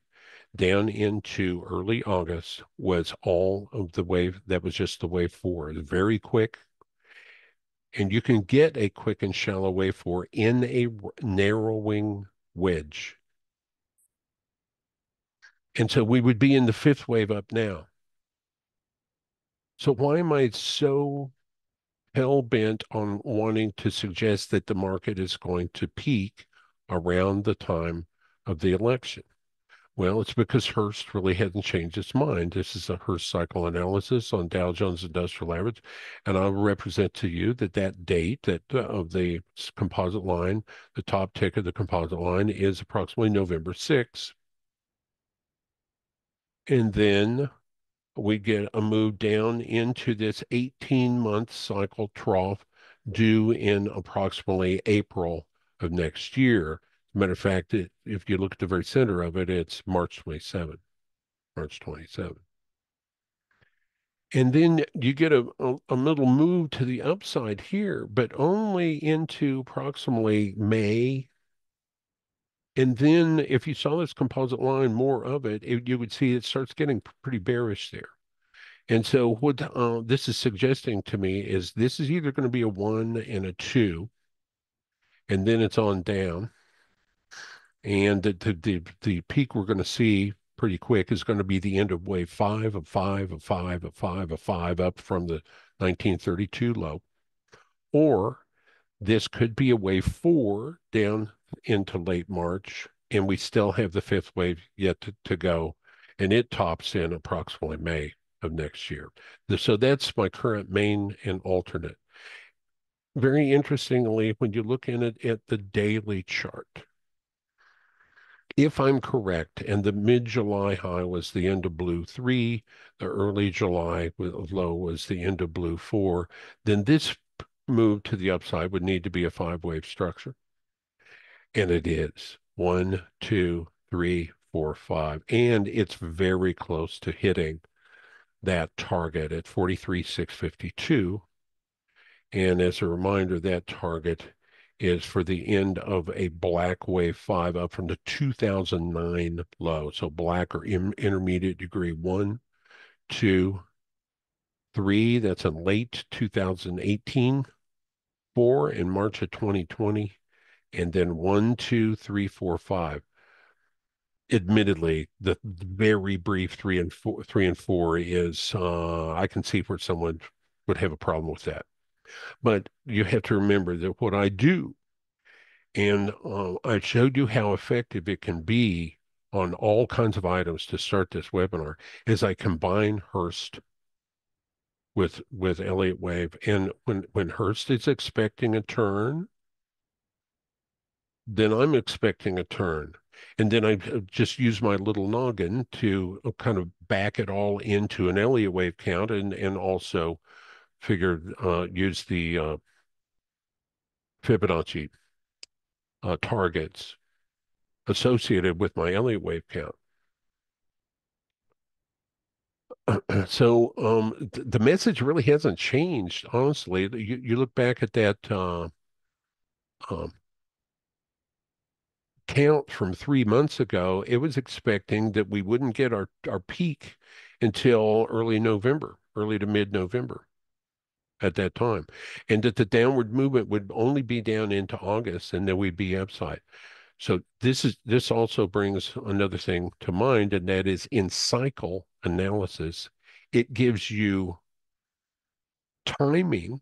down into early August was all of the wave. That was just the wave 4. It was very quick. And you can get a quick and shallow wave 4 in a narrowing wedge. And so we would be in the 5th wave up now. So why am I so hell-bent on wanting to suggest that the market is going to peak around the time of the election? Well, it's because Hurst really hasn't changed its mind. This is a Hurst cycle analysis on Dow Jones Industrial Average, and I'll represent to you that date of the composite line, the top tick of the composite line is approximately November 6th. And then we get a move down into this 18-month cycle trough due in approximately April of next year. As a matter of fact, if you look at the very center of it, it's March 27. March 27. And then you get a little move to the upside here, but only into approximately May. And then if you saw this composite line, more of it, you would see it starts getting pretty bearish there. And so what this is suggesting to me is this is either going to be a 1 and a 2, and then it's on down. And the peak we're going to see pretty quick is going to be the end of wave 5 of 5 of 5 of 5 of 5 up from the 1932 low. Or this could be a wave 4 down into late March, and we still have the 5th wave yet to go, and it tops in approximately May of next year. So that's my current main and alternate. Very interestingly, when you look in it at the daily chart, if I'm correct, and the mid-July high was the end of Blue 3, the early July low was the end of Blue 4, then this move to the upside would need to be a 5-wave structure. And it is 1, 2, 3, 4, 5. And it's very close to hitting that target at 43,652. And as a reminder, that target is for the end of a black wave 5 up from the 2009 low. So black or intermediate degree 1, 2, 3. That's in late 2018. 4 in March of 2020. And then 1, 2, 3, 4, 5. Admittedly, the very brief 3 and 4 is I can see where someone would have a problem with that. But you have to remember that what I do, and I showed you how effective it can be on all kinds of items to start this webinar, is I combine Hurst with Elliott Wave. And when Hurst is expecting a turn, then I'm expecting a turn. And then I just use my little noggin to kind of back it all into an Elliott wave count and also figure use the Fibonacci targets associated with my Elliott wave count. So the message really hasn't changed, honestly. You look back at that um, count from 3 months ago, it was expecting that we wouldn't get our peak until early November, early to mid-November at that time, and that the downward movement would only be down into August, and then we'd be upside. So this also brings another thing to mind, and that is in cycle analysis, it gives you timing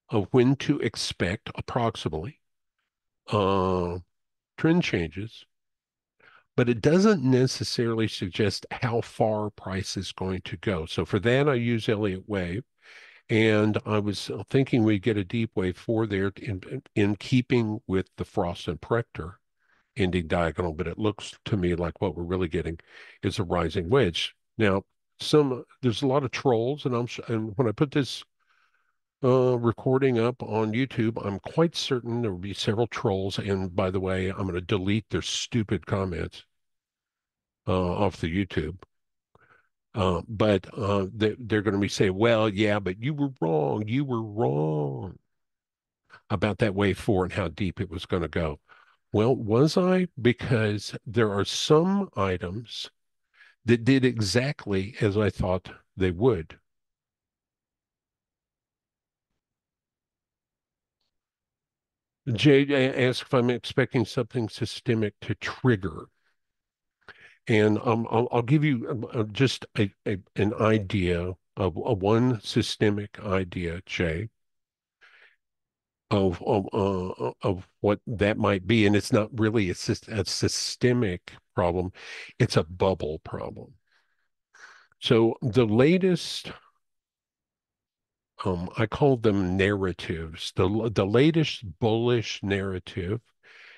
of when to expect approximately uh, trend changes, but it doesn't necessarily suggest how far price is going to go. So for that, I use Elliott Wave, and I was thinking we'd get a deep wave 4 there in keeping with the Frost and Prechter ending diagonal, but it looks to me like what we're really getting is a rising wedge. Now, there's a lot of trolls, and when I put this recording up on YouTube, I'm quite certain there will be several trolls. And by the way, I'm going to delete their stupid comments off the YouTube. But they're going to be saying, well, yeah, but you were wrong. You were wrong about that wave 4 and how deep it was going to go. Well, was I? Because there are some items that did exactly as I thought they would. Jay asked if I'm expecting something systemic to trigger. And I'll give you just an idea of one systemic idea, Jay, of what that might be. And it's not really a systemic problem, it's a bubble problem. So the latest, I call them narratives. The latest bullish narrative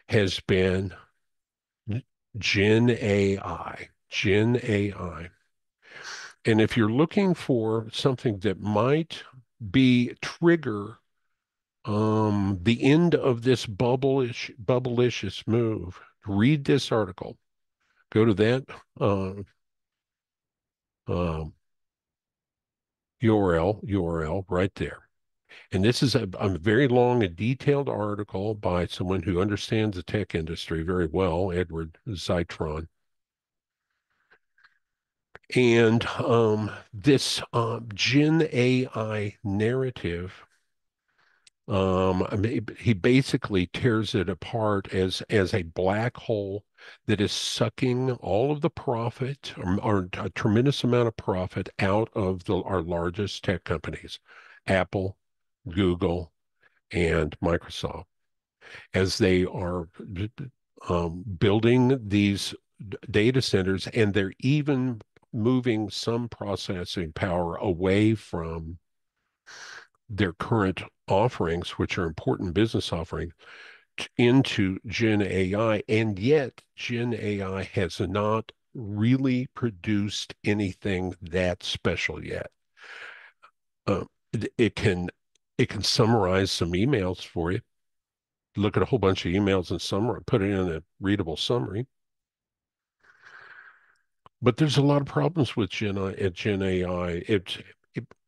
has been Gen AI, Gen AI. And if you're looking for something that might be trigger the end of this bubblicious move, read this article. Go to that uh, um, URL right there. And this is a very long and detailed article by someone who understands the tech industry very well, Edward Zeitron. And this Gen AI narrative, I mean, he basically tears it apart as a black hole that is sucking all of the profit or a tremendous amount of profit out of our largest tech companies, Apple, Google, and Microsoft, as they are building these data centers, and they're even moving some processing power away from their current offerings, which are important business offerings, into Gen AI. And yet, Gen AI has not really produced anything that special yet. Uh, it can summarize some emails for you. Look at a whole bunch of emails and summary, put it in a readable summary. But there's a lot of problems with Gen AI.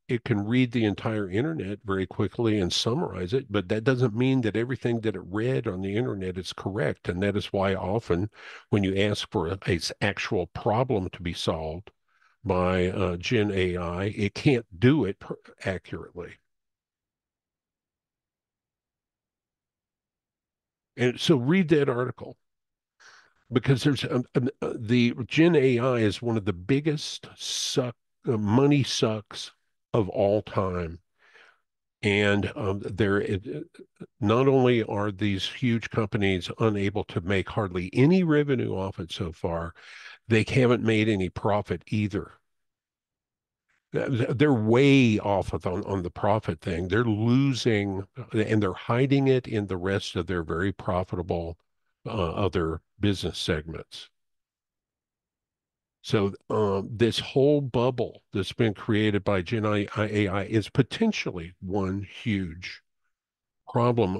It can read the entire internet very quickly and summarize it, but that doesn't mean that everything that it read on the internet is correct. And that is why often when you ask for a actual problem to be solved by Gen AI, it can't do it accurately. And so read that article, because the Gen AI is one of the biggest money sucks of all time. And not only are these huge companies unable to make hardly any revenue off it so far, they haven't made any profit either. They're way off on the profit thing. They're losing, and they're hiding it in the rest of their very profitable. other business segments. So this whole bubble that's been created by Gen AI is potentially one huge problem.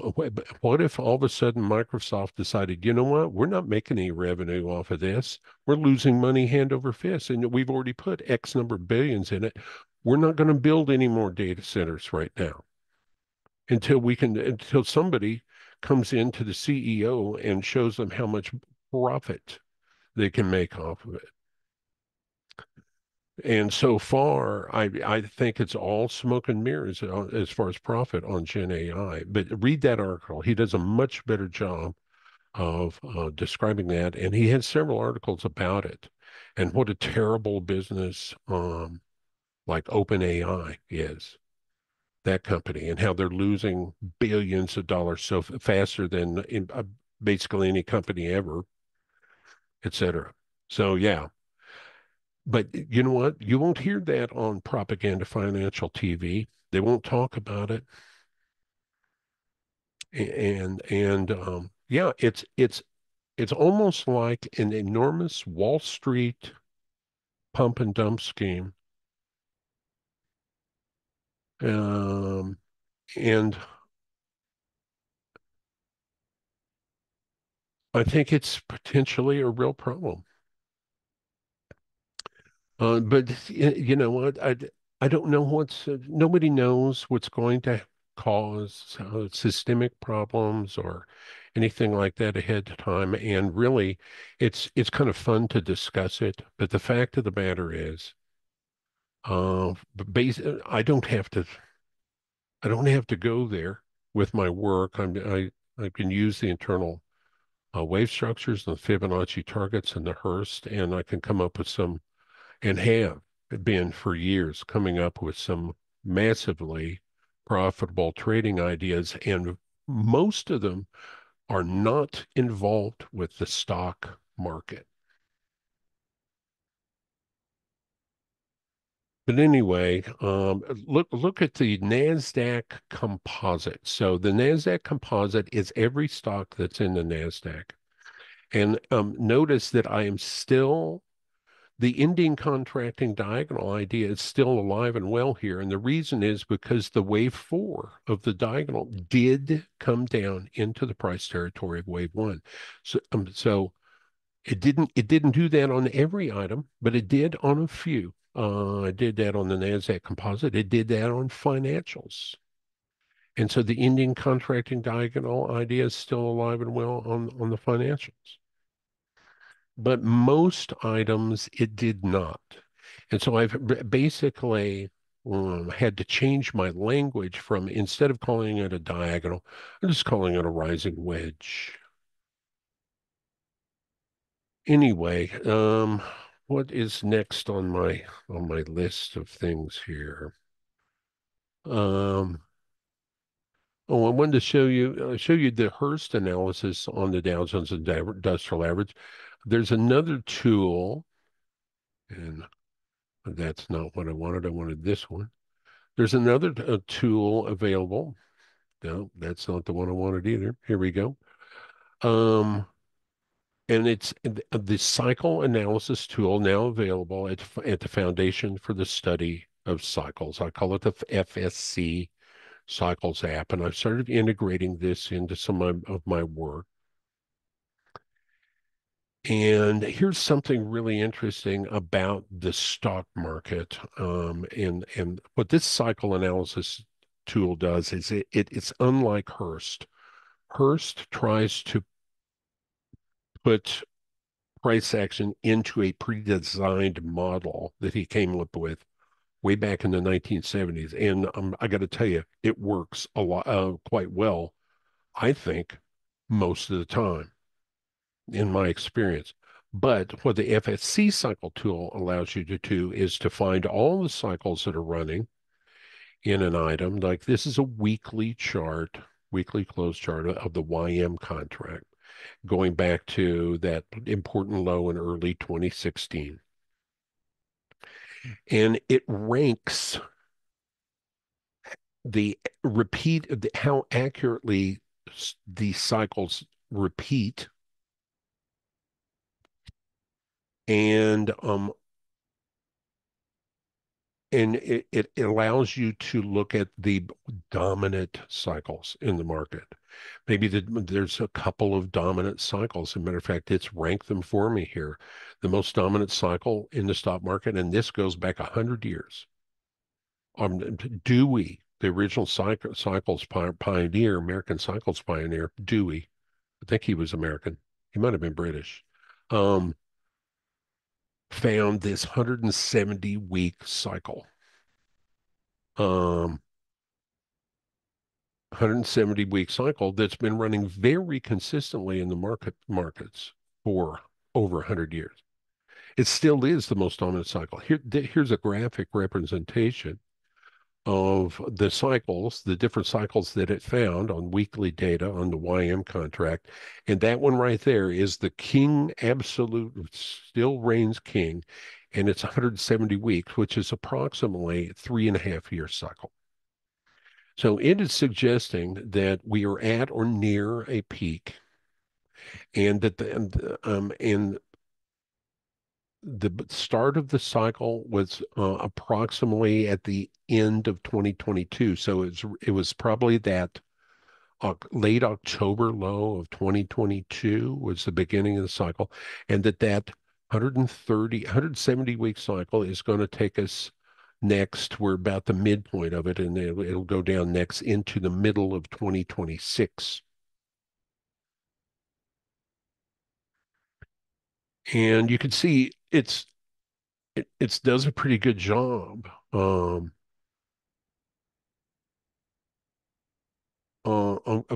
What if all of a sudden Microsoft decided, you know what, we're not making any revenue off of this. We're losing money hand over fist, and we've already put X number of billions in it. We're not going to build any more data centers right now until somebody comes into the CEO and shows them how much profit they can make off of it. And so far, I think it's all smoke and mirrors as far as profit on Gen AI. But read that article. He does a much better job of describing that, and he has several articles about it and what a terrible business like OpenAI is, that company, and how they're losing billions of dollars so faster than basically any company ever, et cetera. So yeah, but you know what? You won't hear that on propaganda financial TV. They won't talk about it. And yeah, it's almost like an enormous Wall Street pump and dump scheme. Um, and I think it's potentially a real problem. But you know what? I don't know nobody knows what's going to cause systemic problems or anything like that ahead of time. And really, it's kind of fun to discuss it. But the fact of the matter is, I don't have to go there with my work. I can use the internal wave structures and the Fibonacci targets and the Hurst, and I can come up with some and have been for years coming up with some massively profitable trading ideas, and most of them are not involved with the stock market. But anyway, look at the NASDAQ composite. So the NASDAQ composite is every stock that's in the NASDAQ. And notice that I am still the ending contracting diagonal idea is still alive and well here. And the reason is because the wave four of the diagonal did come down into the price territory of wave one. So it didn't do that on every item, but it did on a few. It did that on the NASDAQ composite. It did that on financials. And so the ending contracting diagonal idea is still alive and well on the financials. But most items it did not. And so I've basically had to change my language from instead of calling it a diagonal, I'm just calling it a rising wedge. Anyway, what is next on my list of things here? Um, oh, I wanted to show you the Hurst analysis on the Dow Jones Industrial Average. There's another tool, and that's not what I wanted. I wanted this one. There's another tool available. No, that's not the one I wanted either. Here we go. Um, and it's the cycle analysis tool now available at the Foundation for the Study of Cycles. I call it the FSC Cycles app, and I've started integrating this into some of my work. And here's something really interesting about the stock market. And what this cycle analysis tool does is it's unlike Hurst. Hurst tries to put price action into a pre-designed model that he came up with way back in the 1970s. And I got to tell you, it works a lot, quite well, I think, most of the time, in my experience. But what the FSC cycle tool allows you to do is to find all the cycles that are running in an item. Like this is a weekly chart, weekly close chart of the YM contract, going back to that important low in early 2016. And it ranks the how accurately these cycles repeat And it allows you to look at the dominant cycles in the market. Maybe there's a couple of dominant cycles. As a matter of fact, it's ranked them for me here. The most dominant cycle in the stock market, and this goes back 100 years. Dewey, the original cycles pioneer, American cycles pioneer, Dewey, I think he was American. He might have been British. Um, Found this 170-week cycle. 170-week cycle that's been running very consistently in the markets for over 100 years. It still is the most dominant cycle. Here's a graphic representation of the cycles, the different cycles that it found on weekly data on the YM contract. And that one right there is the king, absolute, still reigns king. And it's 170 weeks, which is approximately 3.5 year cycle. So it is suggesting that we are at or near a peak, and that and the start of the cycle was approximately at the end of 2022. So it was probably that late October low of 2022 was the beginning of the cycle, and that 170 week cycle is going to take us next. We're about the midpoint of it, and it'll go down next into the middle of 2026. And you can see it's does a pretty good job of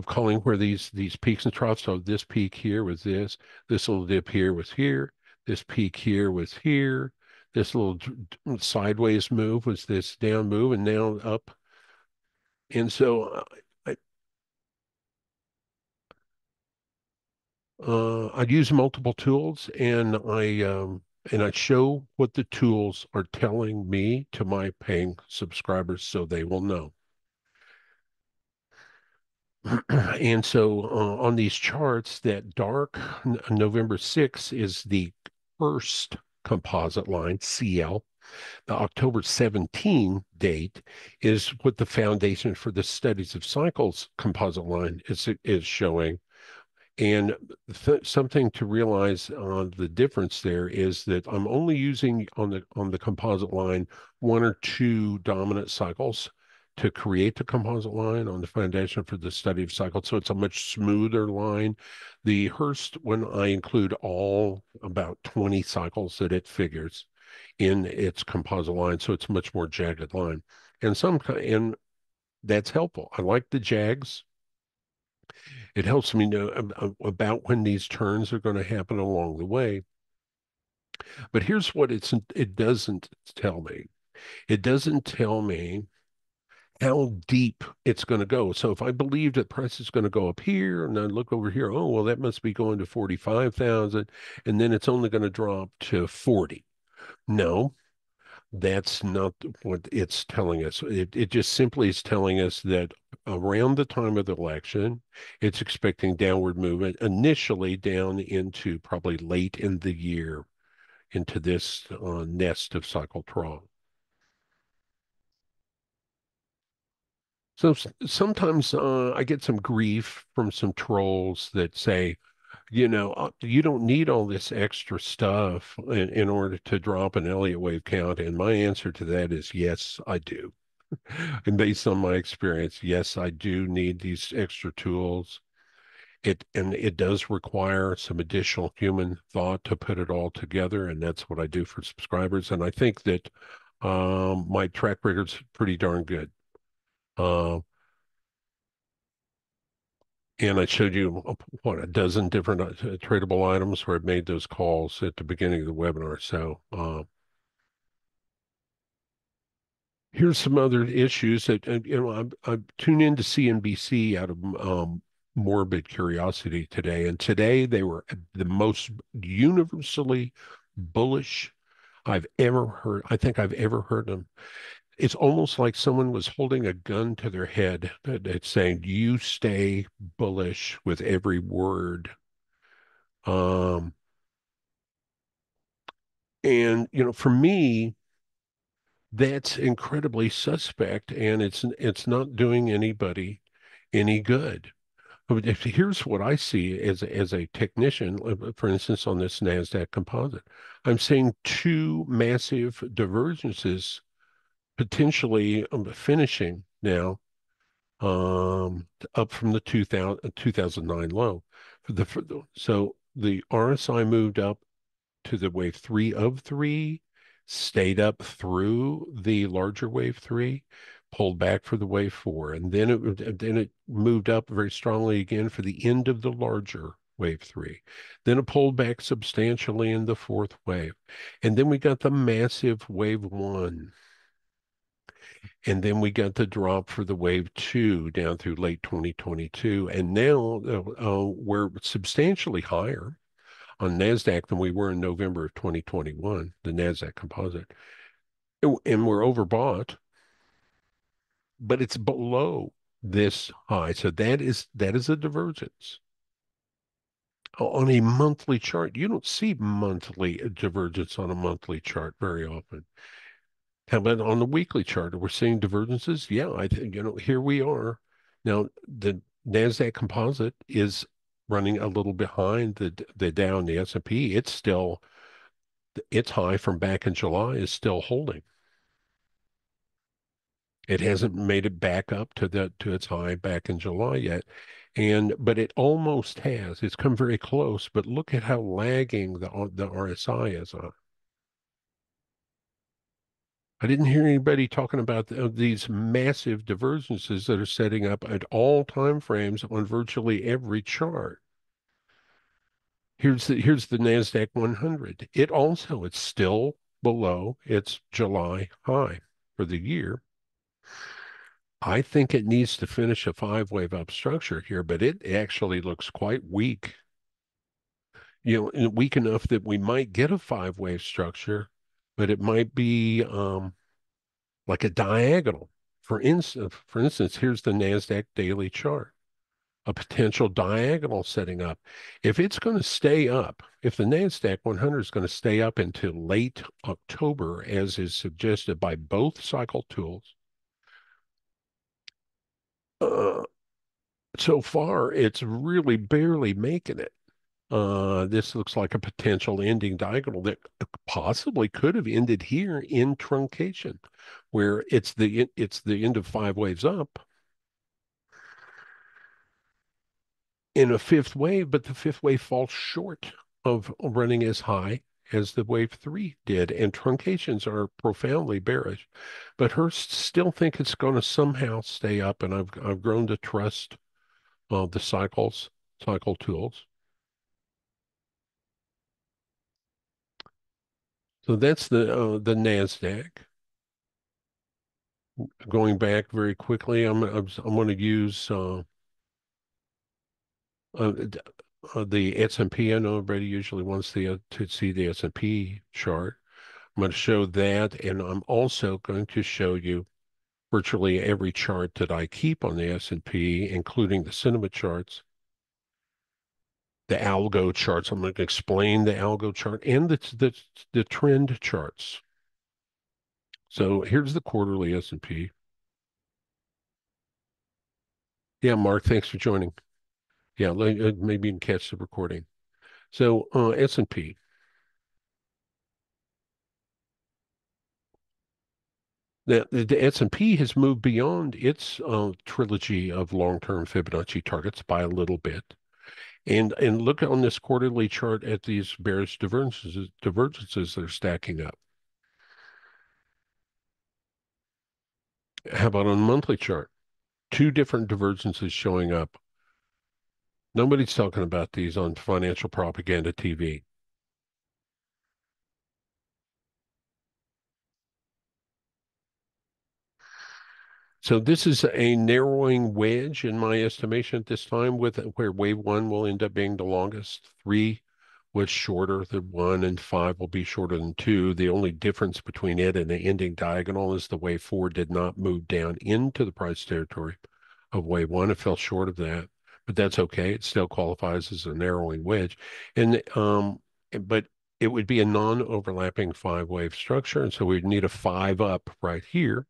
calling where these peaks and troughs. So this peak here was this little dip here was here, this peak here was here, this little sideways move was this down move, and now up. And so I'd use multiple tools, and I show what the tools are telling me to my paying subscribers so they will know. And so on these charts, that dark November 6 is the first composite line, CL. The October 17 date is what the Foundation for the Studies of Cycles composite line is showing. And something to realize on the difference there is that I'm only using on the composite line one or two dominant cycles to create the composite line on the Foundation for the Study of Cycles. So it's a much smoother line. The Hurst, when I include all about 20 cycles that it figures in its composite line, so it's a much more jagged line. And that's helpful. I like the jags. It helps me know about when these turns are going to happen along the way. But here's what it doesn't tell me. It doesn't tell me how deep it's going to go. So if I believe that price is going to go up here, and I look over here, oh, well, that must be going to 45,000, and then it's only going to drop to 40. No, that's not what it's telling us. It just simply is telling us that around the time of the election, it's expecting downward movement, initially down into probably late in the year, into this nest of cycle trough. So sometimes I get some grief from some trolls that say, you don't need all this extra stuff in order to drop an Elliott wave count. And my answer to that is yes, I do. And based on my experience, yes, I do need these extra tools. It does require some additional human thought to put it all together, and that's what I do for subscribers. And I think that my track record's pretty darn good. Uh, and I showed you what a dozen different tradable items where I made those calls at the beginning of the webinar. So here's some other issues that I tune into CNBC out of morbid curiosity today, and today they were the most universally bullish I've ever heard. I think I've ever heard them. It's almost like someone was holding a gun to their head that's saying, "You stay bullish with every word." Um, And, for me, that's incredibly suspect, and it's not doing anybody any good. Here's what I see as a technician, for instance, on this NASDAQ composite. I'm seeing two massive divergences potentially finishing now, up from the 2009 low. So the RSI moved up to the wave three of three, stayed up through the larger wave three, pulled back for the wave four, and then it moved up very strongly again for the end of the larger wave three. Then it pulled back substantially in the fourth wave. And then we got the massive wave one. And then we got the drop for the wave two down through late 2022. And now we're substantially higher on NASDAQ than we were in November of 2021, the NASDAQ composite. And we're overbought, but it's below this high. So that is a divergence. On a monthly chart, you don't see monthly divergence on a monthly chart very often. How about on the weekly chart? We're seeing divergences. Yeah, I think, here we are. Now, the NASDAQ composite is running a little behind the Dow and the S&P. Its high from back in July is still holding. It hasn't made it back up to its high back in July yet. But it almost has. It's come very close, but look at how lagging the RSI is on. I didn't hear anybody talking about these massive divergences that are setting up at all time frames on virtually every chart. Here's the NASDAQ 100. It's still below its July high for the year. I think it needs to finish a five-wave up structure here, but it actually looks quite weak. Weak enough that we might get a five-wave structure, but it might be like a diagonal. For instance, here's the NASDAQ daily chart, a potential diagonal setting up. If it's going to stay up, if the NASDAQ 100 is going to stay up into late October, as is suggested by both cycle tools, uh, so far it's really barely making it. This looks like a potential ending diagonal that possibly could have ended here in truncation, where it's the end of five waves up in a fifth wave, but the fifth wave falls short of running as high as the wave three did, and truncations are profoundly bearish. But Hurst still think it's going to somehow stay up, and I've grown to trust the cycle tools. So that's the Nasdaq. Going back very quickly, I'm going to use uh, the S&P. I know everybody usually wants to see the S&P chart. I'm going to show that, and I'm also going to show you virtually every chart that I keep on the S&P, including the cinema charts, the algo charts. I'm going to explain the algo chart and the trend charts. So here's the quarterly S&P. Yeah, Mark, thanks for joining. Yeah, maybe you can catch the recording. So S&P. The S&P has moved beyond its trilogy of long-term Fibonacci targets by a little bit. And look on this quarterly chart at these bearish divergences that are stacking up. How about on a monthly chart? Two different divergences showing up. Nobody's talking about these on financial propaganda TV. So this is a narrowing wedge in my estimation at this time, with where wave one will end up being the longest. Three was shorter than one, and five will be shorter than two. The only difference between it and the ending diagonal is the wave four did not move down into the price territory of wave one. It fell short of that, but that's okay. It still qualifies as a narrowing wedge. And but it would be a non-overlapping 5-wave structure, and so we'd need a 5 up right here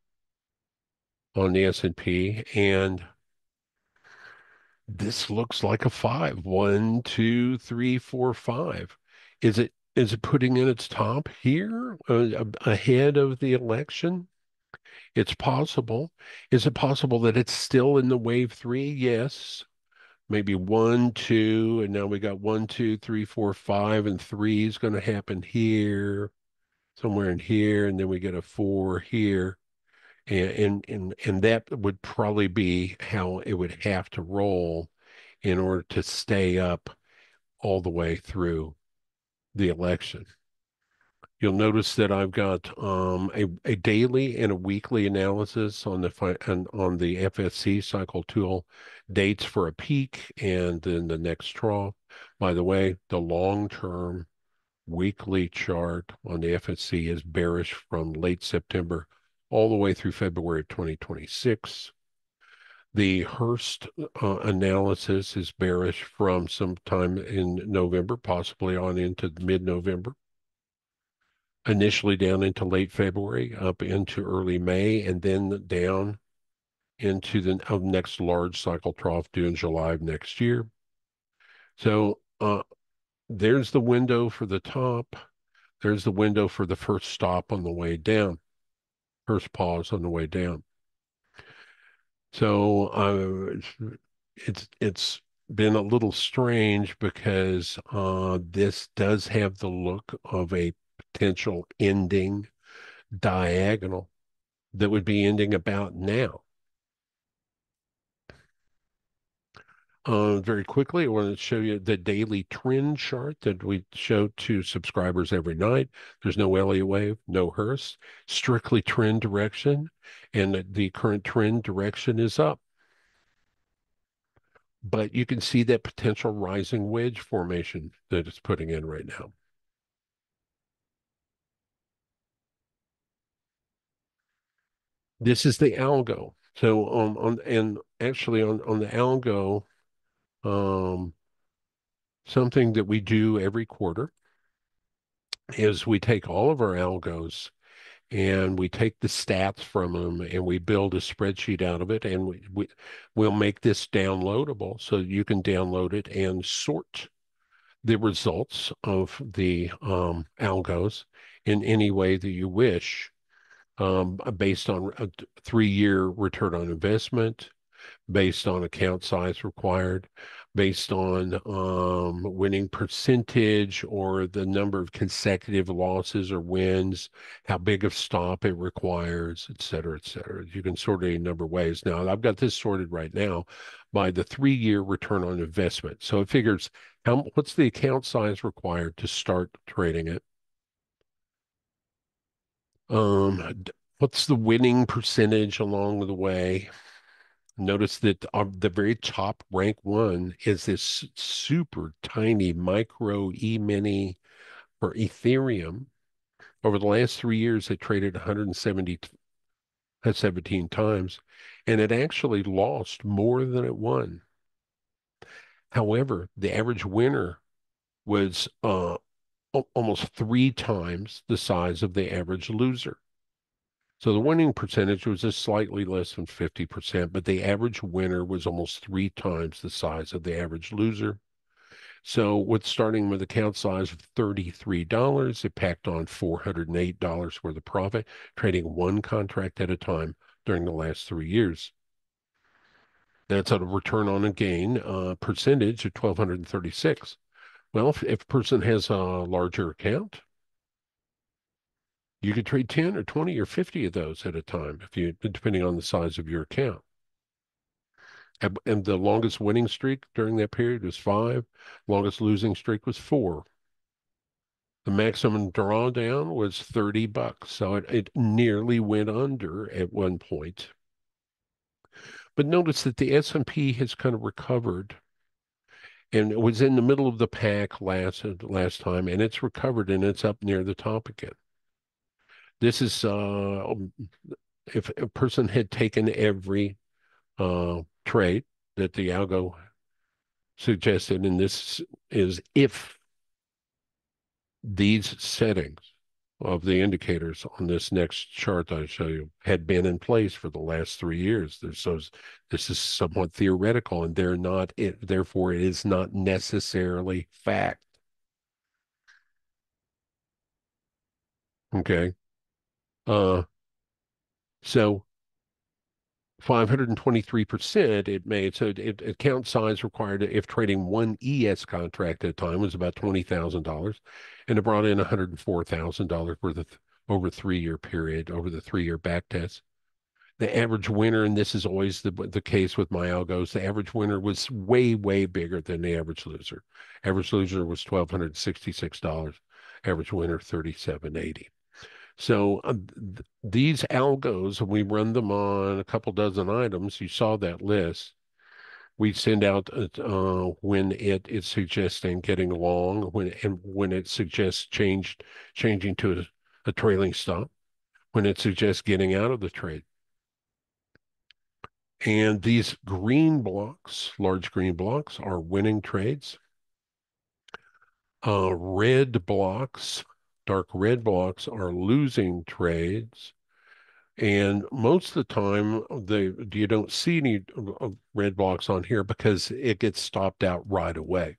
on the S&P, and this looks like a 5. 1, 2, 3, 4, 5. Is it putting in its top here ahead of the election? It's possible. Is it possible that it's still in the wave 3? Yes. Maybe 1, 2, and now we got 1, 2, 3, 4, 5, and 3 is going to happen here, somewhere in here, and then we get a 4 here. And that would probably be how it would have to roll in order to stay up all the way through the election. You'll notice that I've got a daily and a weekly analysis on the FSC cycle tool, dates for a peak and then the next trough. By the way, the long-term weekly chart on the FSC is bearish from late September all the way through February of 2026. The Hurst analysis is bearish from sometime in November, possibly on into mid-November, initially down into late February, up into early May, and then down into the next large cycle trough due in July of next year. So there's the window for the top. There's the window for the first stop on the way down, first pause on the way down. So it's been a little strange because this does have the look of a potential ending diagonal that would be ending about now. Very quickly, I want to show you the daily trend chart that we show to subscribers every night. There's no Elliott Wave, no Hurst, strictly trend direction, and the current trend direction is up. But you can see that potential rising wedge formation that it's putting in right now. This is the algo. So on the algo, um, something that we do every quarter is we take all of our algos and we take the stats from them and we build a spreadsheet out of it, and we'll make this downloadable so you can download it and sort the results of the algos in any way that you wish, based on a 3-year return on investment, based on account size required, based on winning percentage or the number of consecutive losses or wins, how big of stop it requires, et cetera, et cetera. You can sort it a number of ways. Now, I've got this sorted right now by the 3-year return on investment. So it figures what's the account size required to start trading it? What's the winning percentage along the way? Notice that the very top rank one is this super tiny micro E-mini for Ethereum. Over the last 3 years, it traded 117 times, and it actually lost more than it won. However, the average winner was almost 3 times the size of the average loser. So the winning percentage was just slightly less than 50%, but the average winner was almost 3 times the size of the average loser. So with starting with account size of $33, it packed on $408 worth of profit, trading one contract at a time during the last 3 years. That's a return on a gain percentage of 1,236. Well, if a person has a larger account, you could trade 10 or 20 or 50 of those at a time, depending on the size of your account. And the longest winning streak during that period was 5. Longest losing streak was 4. The maximum drawdown was $30. So it nearly went under at one point. But notice that the S&P has kind of recovered, and it was in the middle of the pack last time, and it's recovered and it's up near the top again. This is if a person had taken every trade that the algo suggested, and this is if These settings of the indicators on this next chart I show you had been in place for the last 3 years. So this is somewhat theoretical, and they're not it, therefore it is not necessarily fact. Okay. Uh, so 523% it made. So account size required if trading one ES contract at a time was about $20,000, and it brought in $104,000 worth of over a 3 year period, over the 3 year back test. The average winner, and this is always the case with my algos, the average winner was way, way bigger than the average loser. Average loser was $1,266. Average winner, 3,780. So these algos, we run them on a couple dozen items. You saw that list. We send out when it is suggesting getting long, when it suggests changing to a trailing stop, when it suggests getting out of the trade. And these green blocks, large green blocks, are winning trades. Red blocks, dark red blocks, are losing trades. And most of the time, you don't see any red blocks on here because it gets stopped out right away.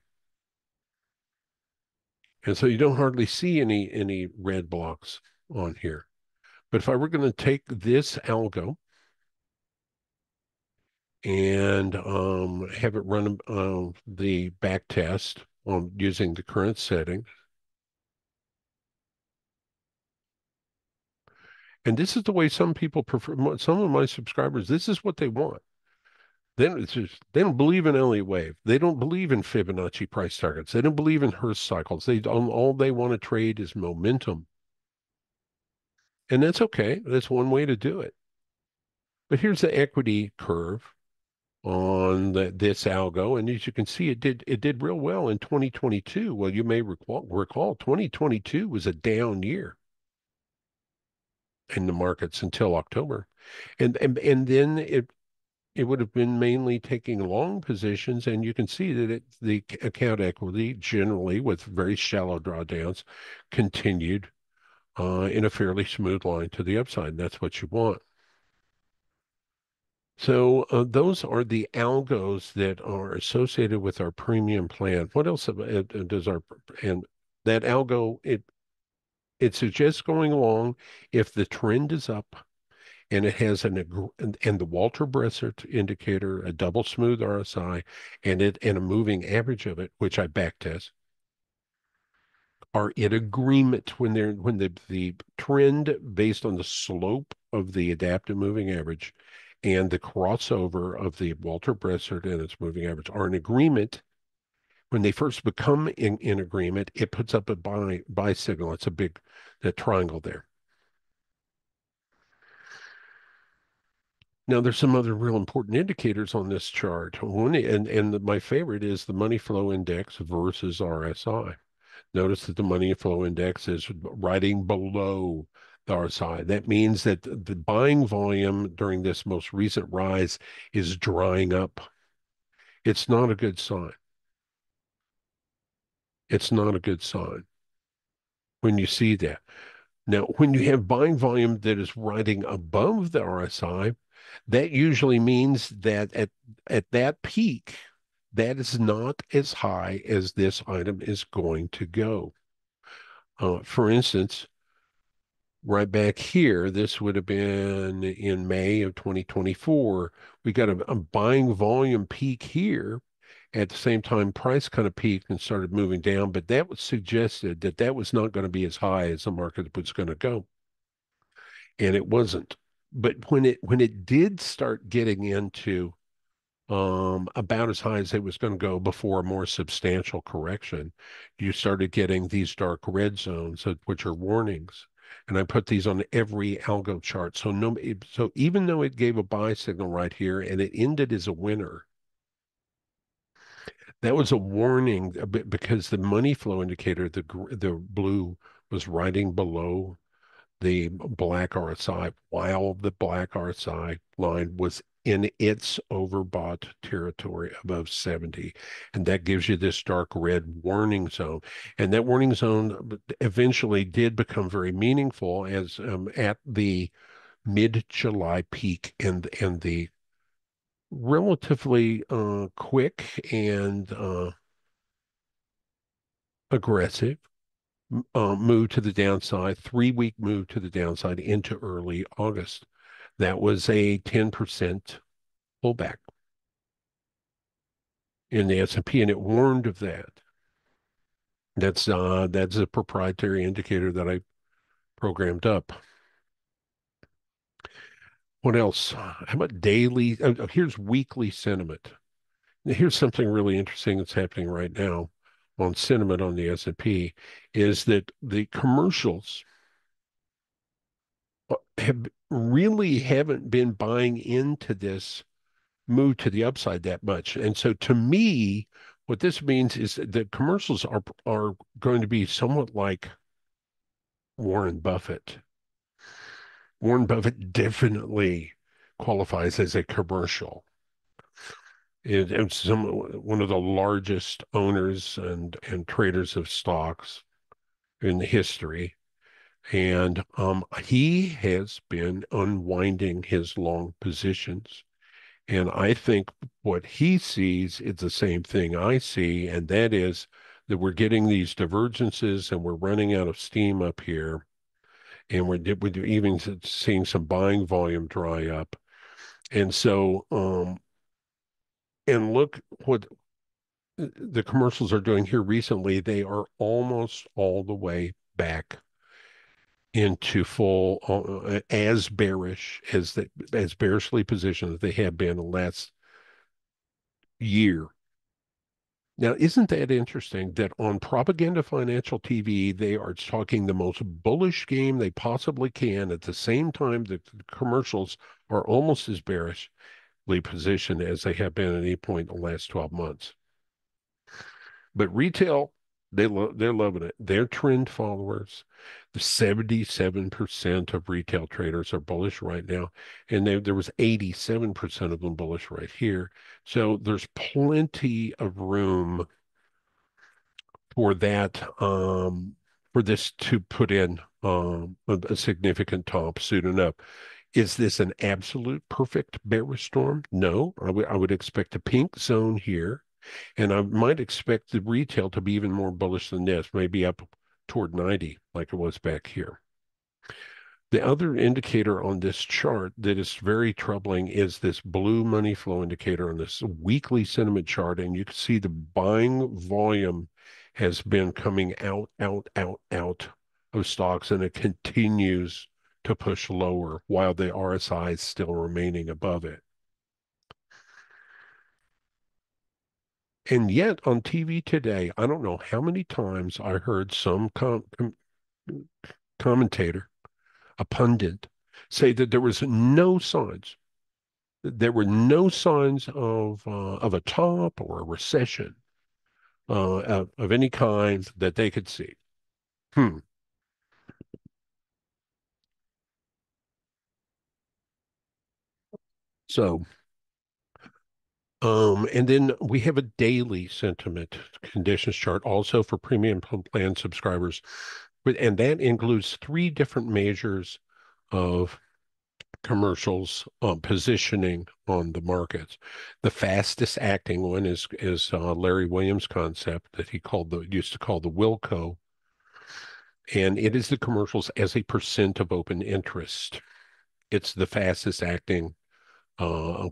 And so you don't hardly see any red blocks on here. But if I were going to take this algo and have it run the back test on using the current setting. And this is the way some people prefer, some of my subscribers, this is what they want. Then it's just, they don't believe in Elliott Wave. They don't believe in Fibonacci price targets. They don't believe in Hurst cycles. All they want to trade is momentum. And that's okay. That's one way to do it. But here's the equity curve on this algo, and as you can see, it did real well in 2022. Well, you may recall 2022 was a down year in the markets until October, and then it would have been mainly taking long positions, and you can see that the account equity generally with very shallow drawdowns continued in a fairly smooth line to the upside. And that's what you want. So those are the algos that are associated with our premium plan. What else does our and that algo it suggests going along if the trend is up and it has and the Walter Bressert indicator, a double smooth RSI, and a moving average of it, which I backtest, are in agreement when the trend based on the slope of the adaptive moving average and the crossover of the Walter Bressert and its moving average are in agreement. When they first become in agreement, it puts up a buy signal. It's a big that triangle there. Now, there's some other real important indicators on this chart. One, and my favorite is the money flow index versus RSI. Notice that the money flow index is riding below the RSI. That means that the buying volume during this most recent rise is drying up. It's not a good sign. It's not a good sign when you see that. Now, when you have buying volume that is riding above the RSI, that usually means that at that peak, that is not as high as this item is going to go. For instance, right back here, this would have been in May of 2024. We got a buying volume peak here. At the same time, price kind of peaked and started moving down, but that was suggested that that was not going to be as high as the market was going to go, and it wasn't. But when it did start getting into about as high as it was going to go before a more substantial correction, you started getting these dark red zones, which are warnings. And I put these on every algo chart. So so even though it gave a buy signal right here and it ended as a winner, that was a warning because the money flow indicator, the blue, was riding below the black RSI, while the black RSI line was in its overbought territory above 70. And that gives you this dark red warning zone. And that warning zone eventually did become very meaningful as at the mid-July peak and the relatively quick and aggressive move to the downside, 3-week move to the downside into early August. That was a 10% pullback in the S&P, and it warned of that. That's a proprietary indicator that I programmed up. What else? How about daily? Here's weekly sentiment. Here's something really interesting that's happening right now on sentiment on the S&P is that the commercials haven't been buying into this move to the upside that much. And so to me, what this means is that commercials are going to be somewhat like Warren Buffett. Warren Buffett definitely qualifies as a commercial. It's one of the largest owners and traders of stocks in history. And he has been unwinding his long positions. And I think what he sees is the same thing I see, and that is that we're getting these divergences and we're running out of steam up here. And we're even seeing some buying volume dry up. And so, and look what the commercials are doing here recently. They are almost all the way back into full, as bearish as bearishly positioned as they have been the last year. Now, isn't that interesting that on Propaganda Financial TV, they are talking the most bullish game they possibly can at the same time that the commercials are almost as bearishly positioned as they have been at any point in the last 12 months. But retail, they're loving it. They're trend followers. The 77% of retail traders are bullish right now, and there was 87% of them bullish right here. So there's plenty of room for that for this to put in a significant top soon enough. Is this an absolute perfect bearish storm? No, I would expect a pink zone here, and I might expect the retail to be even more bullish than this, maybe up toward 90 like it was back here. The other indicator on this chart that is very troubling is this blue money flow indicator on this weekly sentiment chart. And you can see the buying volume has been coming out of stocks, and it continues to push lower while the RSI is still remaining above it. And yet on TV today, I don't know how many times I heard some commentator, a pundit, say that there was no signs. There were no signs of a top or a recession of any kind that they could see. Hmm. So, and then we have a daily sentiment conditions chart also for premium plan subscribers, and that includes 3 different measures of commercials positioning on the markets. The fastest acting one is Larry Williams' concept that he used to call the Wilco, and it is the commercials as a percent of open interest. It's the fastest acting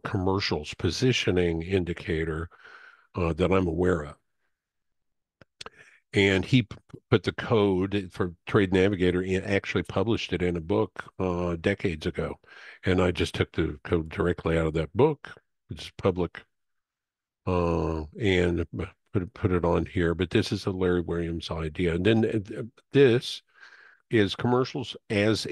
commercials positioning indicator that I'm aware of. And he put the code for Trade Navigator and actually published it in a book decades ago. And I just took the code directly out of that book, which is public, and put it on here. But this is a Larry Williams idea. And then this is commercials as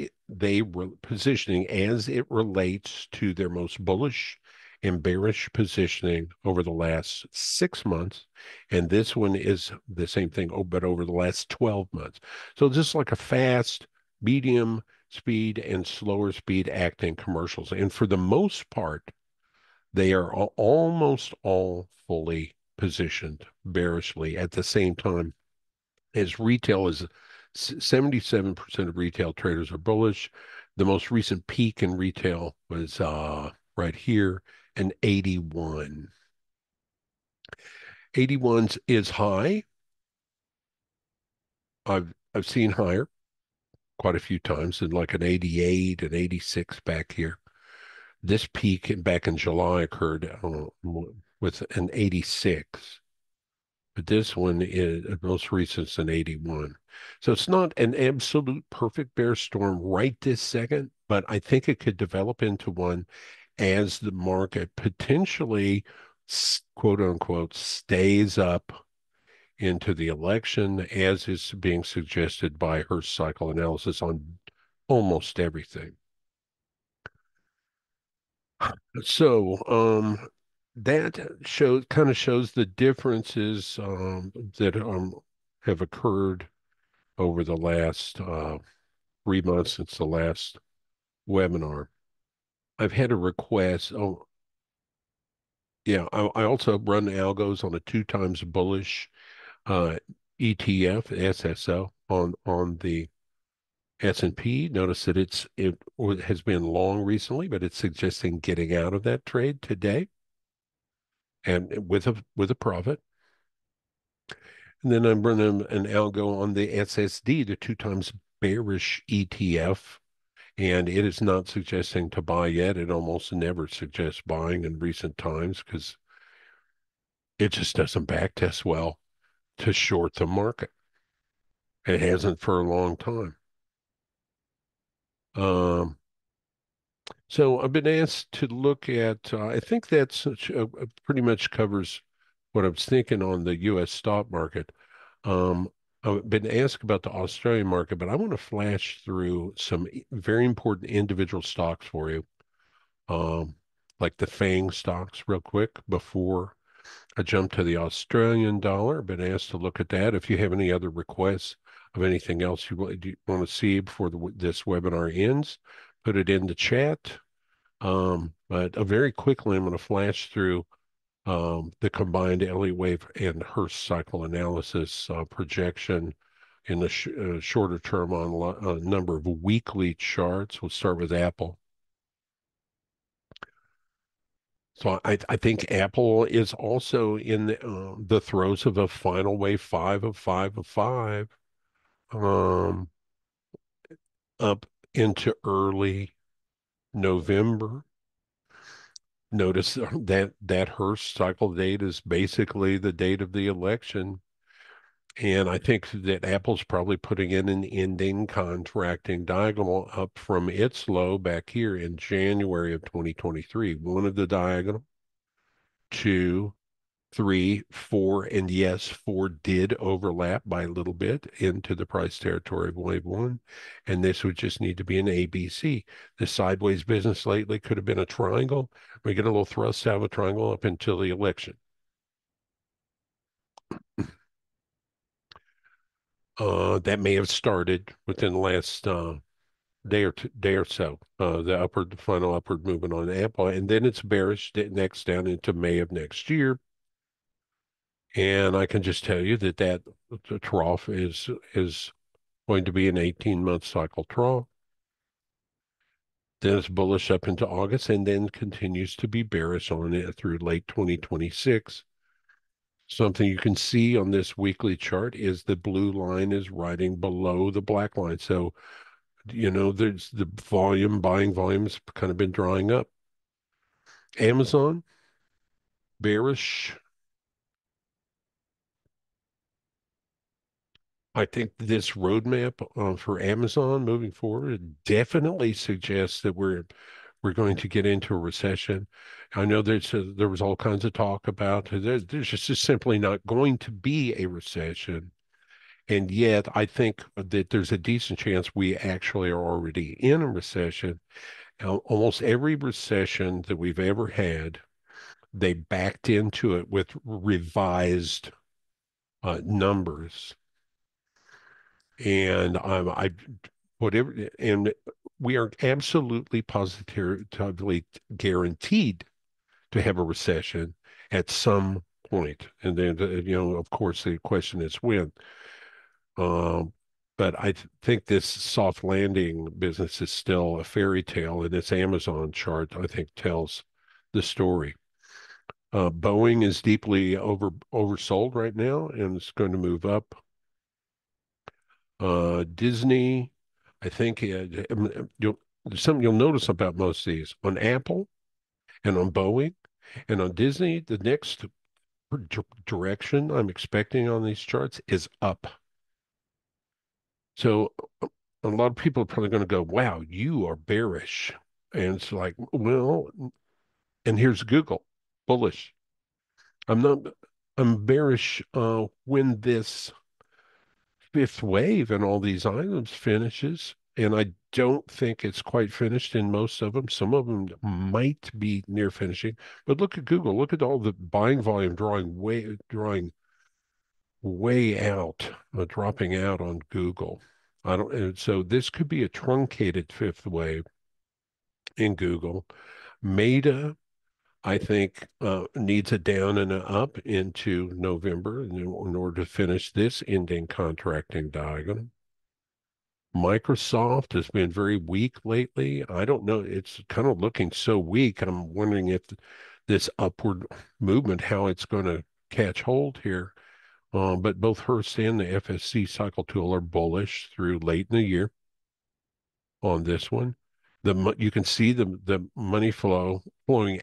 positioning as it relates to their most bullish and bearish positioning over the last 6 months. And this one is the same thing, but over the last 12 months. So just like a fast, medium speed, and slower speed acting commercials. And for the most part, They are almost all fully positioned bearishly at the same time as retail is 77% of retail traders are bullish. The most recent peak in retail was right here, an 81. 81's is high. I've seen higher quite a few times, and like an 88, an 86 back here. This peak back in July occurred with an 86. But this one is most recent is an 81. So it's not an absolute perfect bear storm right this second, but I think it could develop into one as the market potentially, quote unquote, stays up into the election, as is being suggested by Hurst Cycle analysis on almost everything. So, that shows the differences that have occurred over the last 3 months since the last webinar. I've had a request. Oh, yeah. I also run algos on a two times bullish uh, ETF SSO on the S&P. Notice that it has been long recently, but it's suggesting getting out of that trade today and with a profit. And then I'm running an algo on the SSD, the two times bearish ETF, and it is not suggesting to buy yet. It almost never suggests buying in recent times because it just doesn't backtest well to short the market. It hasn't for a long time. Um, so I've been asked to look at, I think that's pretty much covers what I was thinking on the U.S. stock market. Um, I've been asked about the Australian market, but I want to flash through some very important individual stocks for you, um, like the FANG stocks real quick before I jump to the Australian dollar. Been asked to look at that. If you have any other requests of anything else you want to see before this webinar ends, put it in the chat. But very quickly, I'm going to flash through the combined Elliott Wave and Hurst cycle analysis projection in the shorter term on a number of weekly charts. We'll start with Apple. So I think Apple is also in the throes of a final wave five of five of five, um, up into early November. Notice that Hurst cycle date is basically the date of the election. And I think that Apple's probably putting in an ending contracting diagonal up from its low back here in January of 2023. One of the diagonal, two, three, four, and yes, four did overlap by a little bit into the price territory of wave one. And this would just need to be an ABC. The sideways business lately could have been a triangle. We get a little thrust out of a triangle up until the election. That may have started within the last day or so. The final upward movement on Apple, and then it's bearish next down into May of next year. And I can just tell you that the trough is going to be an 18-month cycle trough. Then it's bullish up into August, and then continues to be bearish on it through late 2026. Something you can see on this weekly chart is the blue line is riding below the black line. So there's the buying volume's kind of been drying up. Amazon, bearish. I think this roadmap for Amazon moving forward definitely suggests that we're going to get into a recession. I know there was all kinds of talk about there's just simply not going to be a recession. And yet, I think that there's a decent chance we actually are already in a recession. Almost every recession that we've ever had, they backed into it with revised numbers. And I whatever, and we are absolutely positively guaranteed to have a recession at some point. And then, of course, the question is when. Um, but think this soft landing business is still a fairy tale, and this Amazon chart, I think, tells the story. Boeing is deeply oversold right now, and it's going to move up. Disney, I think there's something you'll notice about most of these. On Apple and on Boeing and on Disney, the next direction I'm expecting on these charts is up. So a lot of people are probably going to go, wow, you are bearish. And it's like, well, and here's Google, bullish. I'm not, I'm bearish when this fifth wave and all these items finishes. And I don't think it's quite finished in most of them. Some of them might be near finishing. But look at Google. Look at all the buying volume drawing way out, dropping out on Google. I don't, and so this could be a truncated fifth wave in Google. Meta, I think, needs a down and a up into November in order to finish this ending contracting diagonal. Microsoft has been very weak lately. I don't know. It's kind of looking so weak. I'm wondering if this upward movement, how it's going to catch hold here. But both Hurst and the FSC cycle tool are bullish through late in the year on this one. You can see the money flowing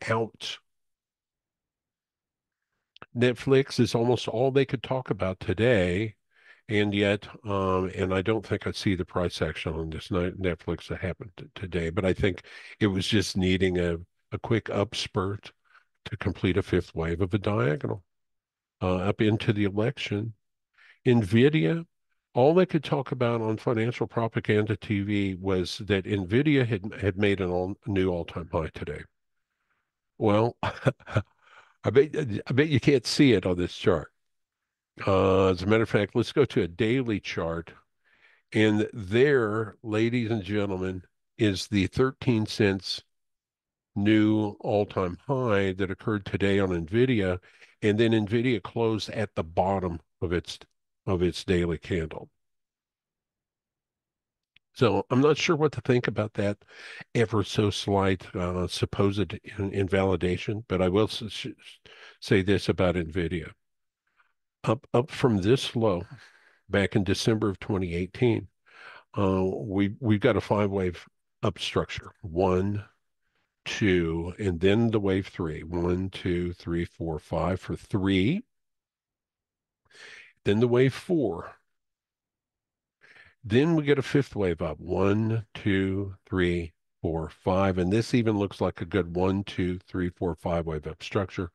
out. Netflix is almost all they could talk about today, and yet, and I don't think I see the price action on this Netflix that happened today, but I think it was just needing a quick upspurt to complete a fifth wave of a diagonal up into the election. NVIDIA, all they could talk about on financial propaganda TV was that NVIDIA had made a new all-time high today. Well, I bet you can't see it on this chart. As a matter of fact, let's go to a daily chart. And there, ladies and gentlemen, is the 13 cents new all-time high that occurred today on NVIDIA. And then NVIDIA closed at the bottom of its daily candle. So I'm not sure what to think about that ever so slight supposed invalidation, but I will say this about NVIDIA. Up from this low back in December of 2018, we've got a five-wave up structure. One, two, and then the wave three. One, two, three, four, five for three. Then the wave four. Then we get a fifth wave up. One, two, three, four, five. And this even looks like a good one, two, three, four, five wave up structure.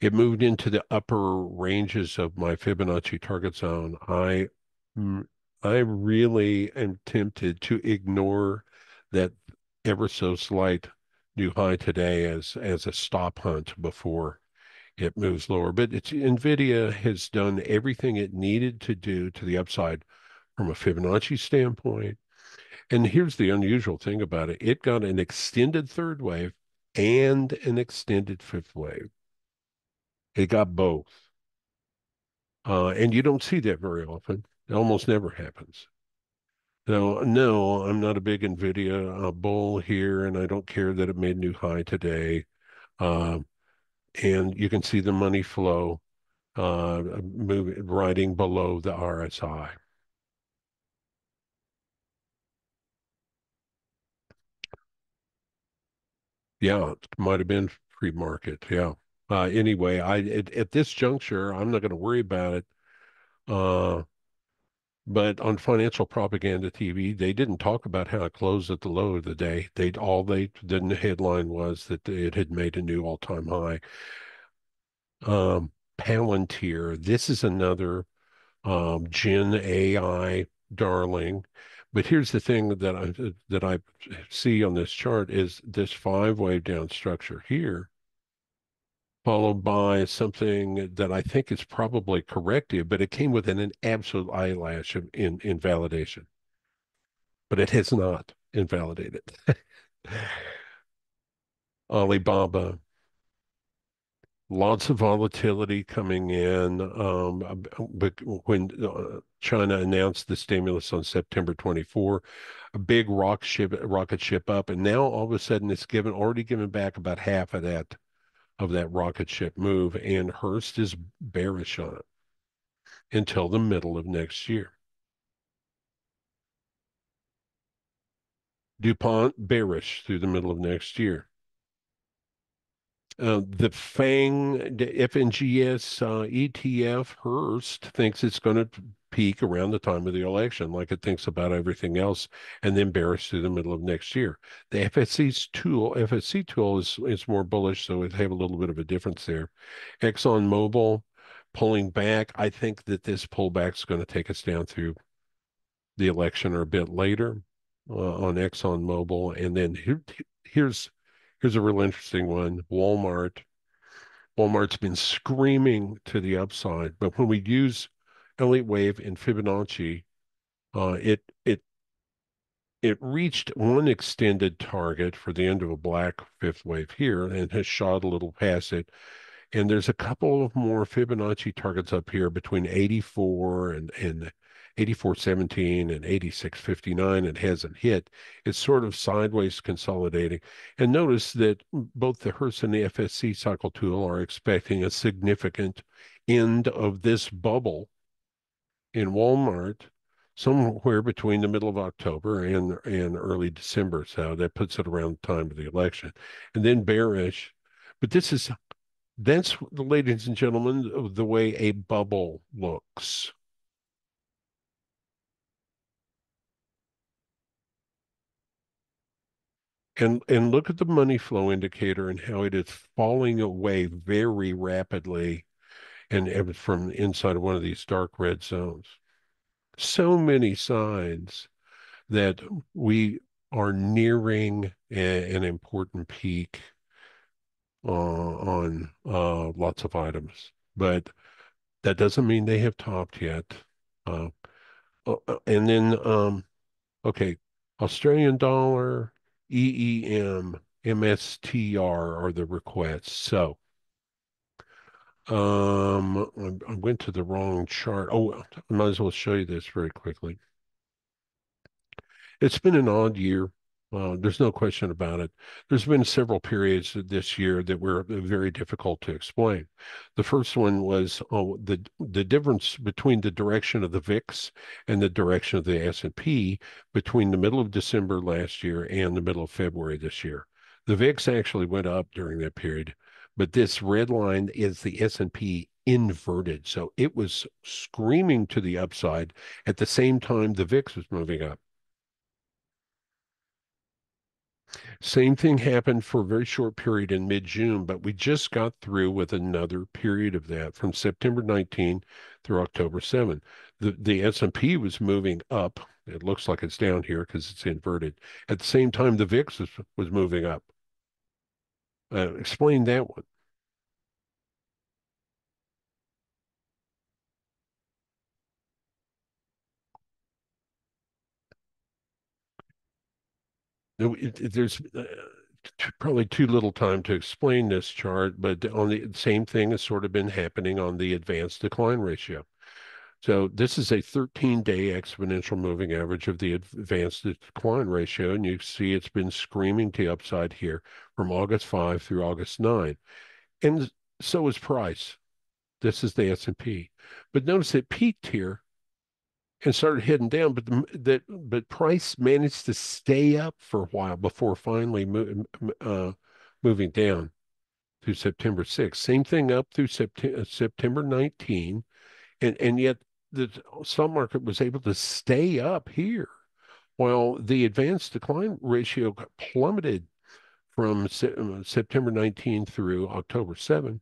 It moved into the upper ranges of my Fibonacci target zone. I really am tempted to ignore that ever so slight new high today as a stop hunt before it moves lower. But NVIDIA has done everything it needed to do to the upside from a Fibonacci standpoint. And here's the unusual thing about it. It got an extended third wave and an extended fifth wave. It got both. And you don't see that very often. It almost never happens. No, I'm not a big NVIDIA bull here, and I don't care that it made new high today. Uh, and you can see the money flow moving, riding below the RSI. Yeah, it might have been free market. Yeah. Anyway, at this juncture, I'm not going to worry about it. Uh, but on financial propaganda TV, they didn't talk about how it closed at the low of the day. The headline was that it had made a new all-time high. Palantir, this is another Gen AI darling. But here's the thing that I see on this chart is this five-wave down structure here, followed by something that I think is probably corrective, but it came within an absolute eyelash of invalidation. But it has not invalidated. Alibaba. Lots of volatility coming in. But when China announced the stimulus on September 24, a big rocket ship up, and now all of a sudden it's already given back about half of that rocket ship move, and Hurst is bearish on it until the middle of next year. DuPont bearish through the middle of next year. The FANG, the FNGS ETF, Hurst, thinks it's going to peak around the time of the election, like it thinks about everything else, and then bearish through the middle of next year. The FSC tool is more bullish, so it have a little bit of a difference there. ExxonMobil pulling back. I think that this pullback is going to take us down through the election or a bit later on ExxonMobil. And then here's a real interesting one. Walmart's been screaming to the upside, but when we use Elliott Wave and Fibonacci, uh, it it it reached one extended target for the end of a black fifth wave here and has shot a little past it. And there's a couple of more Fibonacci targets up here between 84 and 84.17 and 86.59. It hasn't hit. It's sort of sideways consolidating. And notice that both the Hurst and the FSC cycle tool are expecting a significant end of this bubble in Walmart somewhere between the middle of October and early December. So that puts it around the time of the election. And then bearish. But that's, ladies and gentlemen, the way a bubble looks. And look at the money flow indicator and how it is falling away very rapidly and from inside of one of these dark red zones. So many signs that we are nearing an important peak on lots of items. But that doesn't mean they have topped yet. Uh, and then, okay, Australian dollar, EEM, MSTR are the requests. So, I went to the wrong chart. Oh, I might as well show you this very quickly. It's been an odd year. There's no question about it. There's been several periods this year that were very difficult to explain. The first one was the difference between the direction of the VIX and the direction of the S&P between the middle of December last year and the middle of February this year. The VIX actually went up during that period, but this red line is the S&P inverted. So it was screaming to the upside at the same time the VIX was moving up. Same thing happened for a very short period in mid-June, but we just got through with another period of that from September 19 through October 7. The S&P was moving up. It looks like it's down here because it's inverted. At the same time, the VIX was moving up. Explain that one. There's probably too little time to explain this chart, but on the same thing has sort of been happening on the advanced decline ratio. So this is a 13-day exponential moving average of the advanced decline ratio, and you see it's been screaming to the upside here from August 5 through August 9. And so is price. This is the S&P. But notice it peaked here and started heading down, but price managed to stay up for a while before finally moving down through September 6th. Same thing up through September 19, and yet the stock market was able to stay up here while the advanced decline ratio plummeted from September 19 through October 7.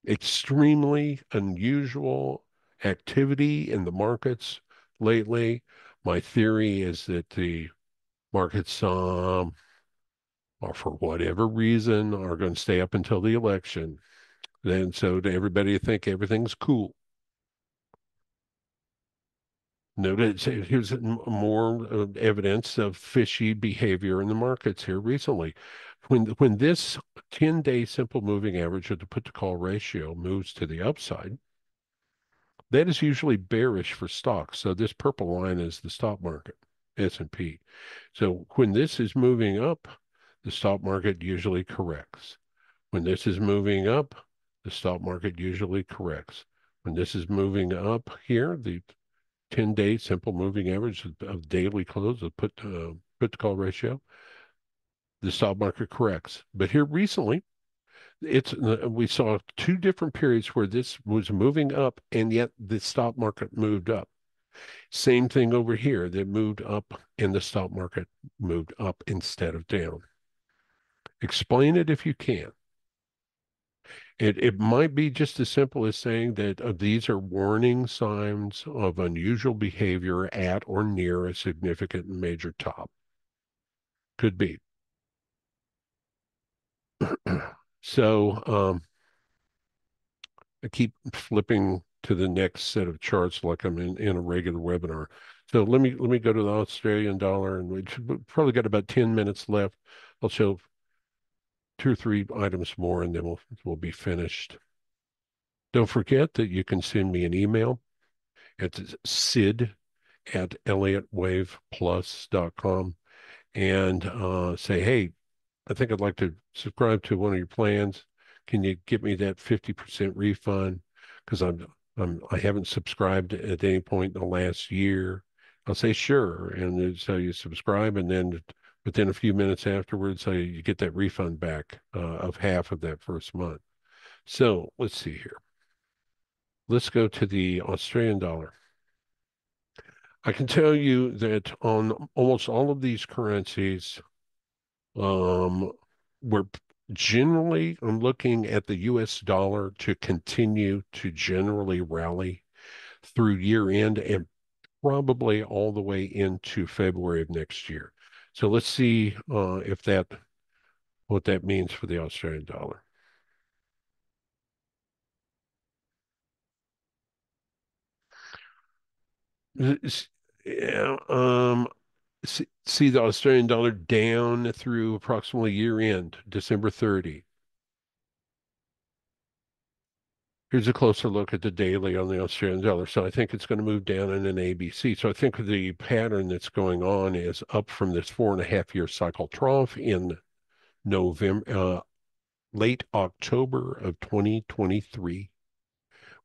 Extremely unusual activity in the markets lately. My theory is that the markets, or for whatever reason, are going to stay up until the election. Then, so to everybody think everything's cool. Notice here's more evidence of fishy behavior in the markets here recently. When this 10-day simple moving average of the put to call ratio moves to the upside, that is usually bearish for stocks. So this purple line is the stock market, S&P. So when this is moving up, the stock market usually corrects. When this is moving up, the stock market usually corrects. When this is moving up here, the 10-day simple moving average of daily close, the put to call ratio, the stock market corrects. But here recently, we saw two different periods where this was moving up, and yet the stock market moved up. Same thing over here. They moved up, and the stock market moved up instead of down. Explain it if you can. It might be just as simple as saying that these are warning signs of unusual behavior at or near a significant and major top. Could be. So I keep flipping to the next set of charts like I'm in a regular webinar. So let me go to the Australian dollar, and we've probably got about 10 minutes left. I'll show two or three items more, and then we'll be finished. Don't forget that you can send me an email at sid@ElliottWavePlus.com and say, hey, I think I'd like to subscribe to one of your plans. Can you get me that 50% refund? Because I haven't subscribed at any point in the last year. I'll say sure, and then so you subscribe, and then within a few minutes afterwards, so you get that refund back of half of that first month. So let's see here. Let's go to the Australian dollar. I can tell you that on almost all of these currencies, um, we're generally, I'm looking at the US dollar to continue to generally rally through year end and probably all the way into February of next year. So let's see if what that means for the Australian dollar. Yeah, see the Australian dollar down through approximately year end, December 30. Here's a closer look at the daily on the Australian dollar. So I think it's going to move down in an ABC. So I think the pattern that's going on is up from this 4.5 year cycle trough in November, late October of 2023.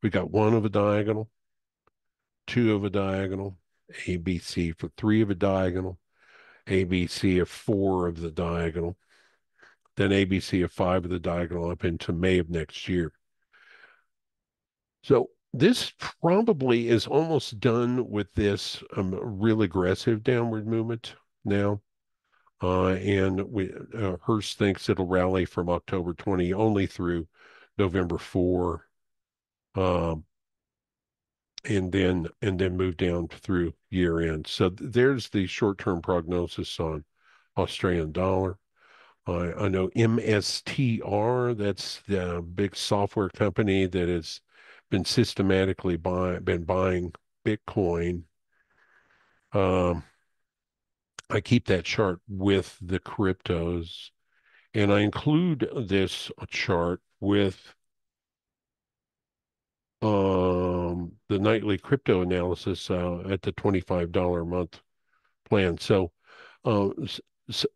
We got one of a diagonal, two of a diagonal, ABC for three of a diagonal, ABC of four of the diagonal, then ABC of five of the diagonal up into May of next year. So this probably is almost done with this real aggressive downward movement now. And Hurst thinks it'll rally from October 20 only through November 4, um, and then move down through year end. So there's the short-term prognosis on Australian dollar. I know MSTR, that's the big software company that has been systematically been buying Bitcoin. Um, I keep that chart with the cryptos, and I include this chart with the nightly crypto analysis at the $25 a month plan. So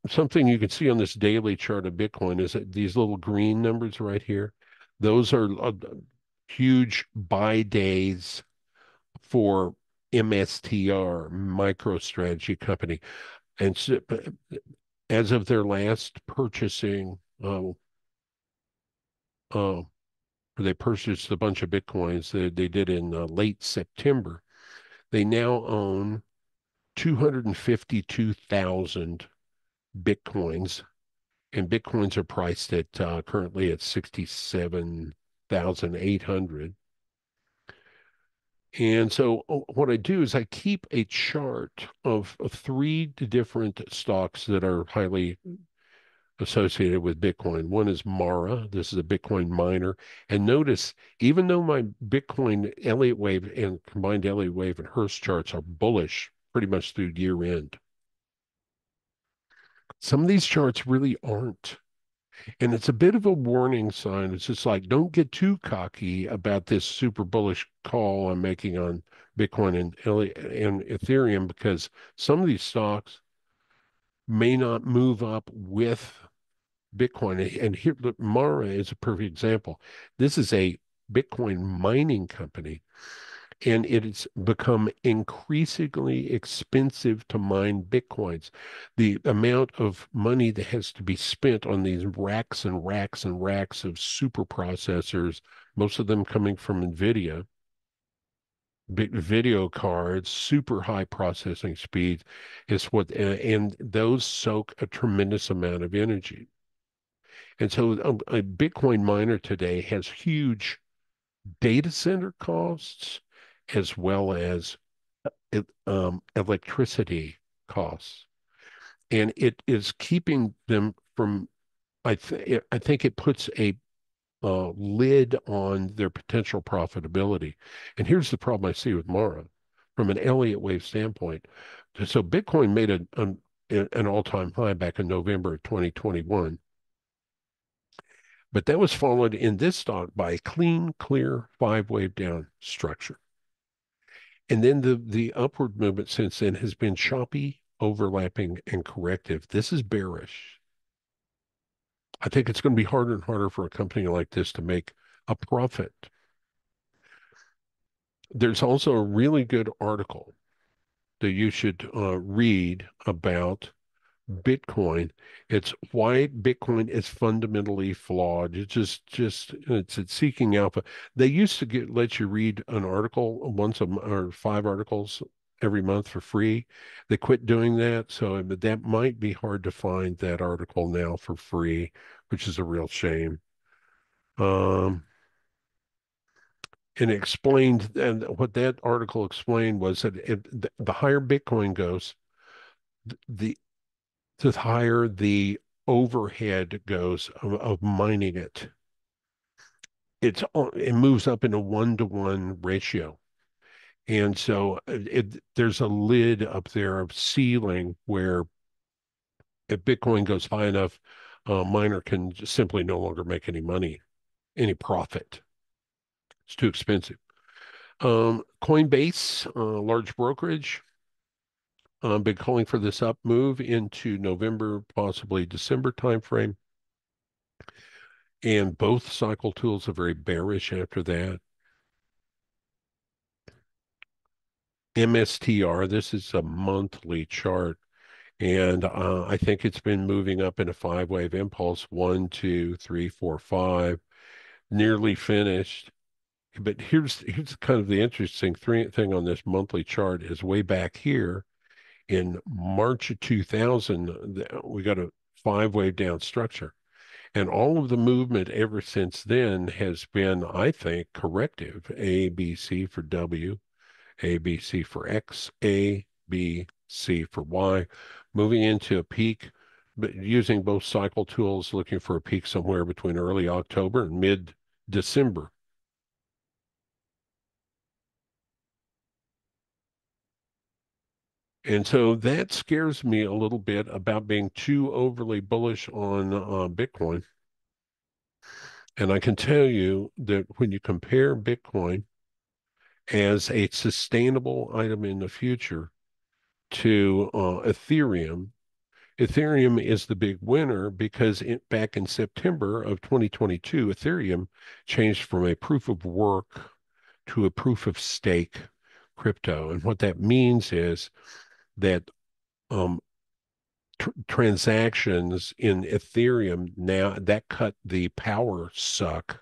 something you can see on this daily chart of Bitcoin is that these little green numbers right here, those are huge buy days for MSTR, MicroStrategy Company. And so, as of their last purchasing, uh, they purchased a bunch of Bitcoins that they did in late September. They now own 252,000 Bitcoins, and Bitcoins are priced at currently at 67,800. And so what I do is I keep a chart of three different stocks that are highly associated with Bitcoin. One is Mara. This is a Bitcoin miner. And notice, even though my Bitcoin Elliott Wave and combined Elliott Wave and Hurst charts are bullish pretty much through year end, some of these charts really aren't. And it's a bit of a warning sign. It's just like, don't get too cocky about this super bullish call I'm making on Bitcoin and Ethereum, because some of these stocks may not move up with Bitcoin. And here, look, Mara is a perfect example. This is a Bitcoin mining company, and it's become increasingly expensive to mine Bitcoins. The amount of money that has to be spent on these racks and racks and racks of super processors, most of them coming from NVIDIA, big video cards, super high processing speeds, is what, and those soak a tremendous amount of energy. And so a Bitcoin miner today has huge data center costs as well as electricity costs. And it is keeping them from, I think it puts a lid on their potential profitability. And here's the problem I see with Mara from an Elliott Wave standpoint. So Bitcoin made an all-time high back in November of 2021. But that was followed in this stock by a clean, clear five-wave down structure. And then the upward movement since then has been choppy, overlapping, and corrective. This is bearish. I think it's going to be harder and harder for a company like this to make a profit. There's also a really good article that you should read about Bitcoin. It's why Bitcoin is fundamentally flawed. It's seeking alpha. They used to let you read an article or 5 articles every month for free. They quit doing that, so that might be hard to find that article now for free, which is a real shame. Um, and explained, and what that article explained was that the higher Bitcoin goes, the the higher the overhead goes of mining it. It moves up in a 1-to-1 ratio. And so there's a lid up there of ceiling where if Bitcoin goes high enough, a miner can just simply no longer make any money, any profit. It's too expensive. Coinbase, large brokerage, been calling for this up move into November, possibly December timeframe. And both cycle tools are very bearish after that. MSTR, this is a monthly chart. And I think it's been moving up in a five-wave impulse, 1, 2, 3, 4, 5, nearly finished. But here's kind of the interesting thing on this monthly chart is way back here in March of 2000, we got a five-wave down structure. And all of the movement ever since then has been, I think, corrective. A, B, C for W, A, B, C for X, A, B, C for Y, moving into a peak, but using both cycle tools, looking for a peak somewhere between early October and mid-December. And so that scares me a little bit about being too overly bullish on Bitcoin. And I can tell you that when you compare Bitcoin as a sustainable item in the future to Ethereum, Ethereum is the big winner because back in September of 2022, Ethereum changed from a proof of work to a proof of stake crypto. And what that means is that um, transactions in Ethereum now that cut the power suck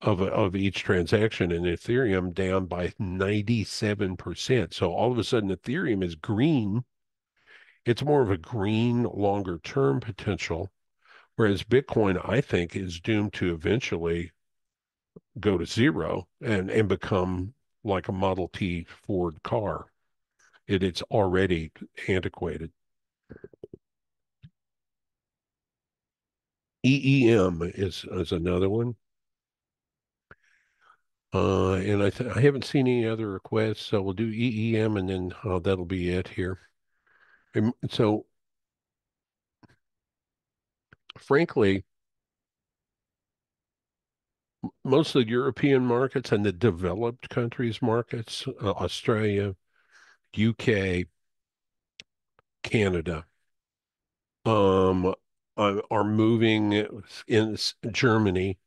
of each transaction in Ethereum down by 97%. So all of a sudden, Ethereum is green. It's more of a green, longer term potential, whereas Bitcoin, I think, is doomed to eventually go to zero and become like a Model T Ford car. It's already antiquated. EEM is another one. And I haven't seen any other requests, so we'll do EEM and then that'll be it here. And so, frankly, most of the European markets and the developed countries markets, Australia, UK, Canada, um, are moving in Germany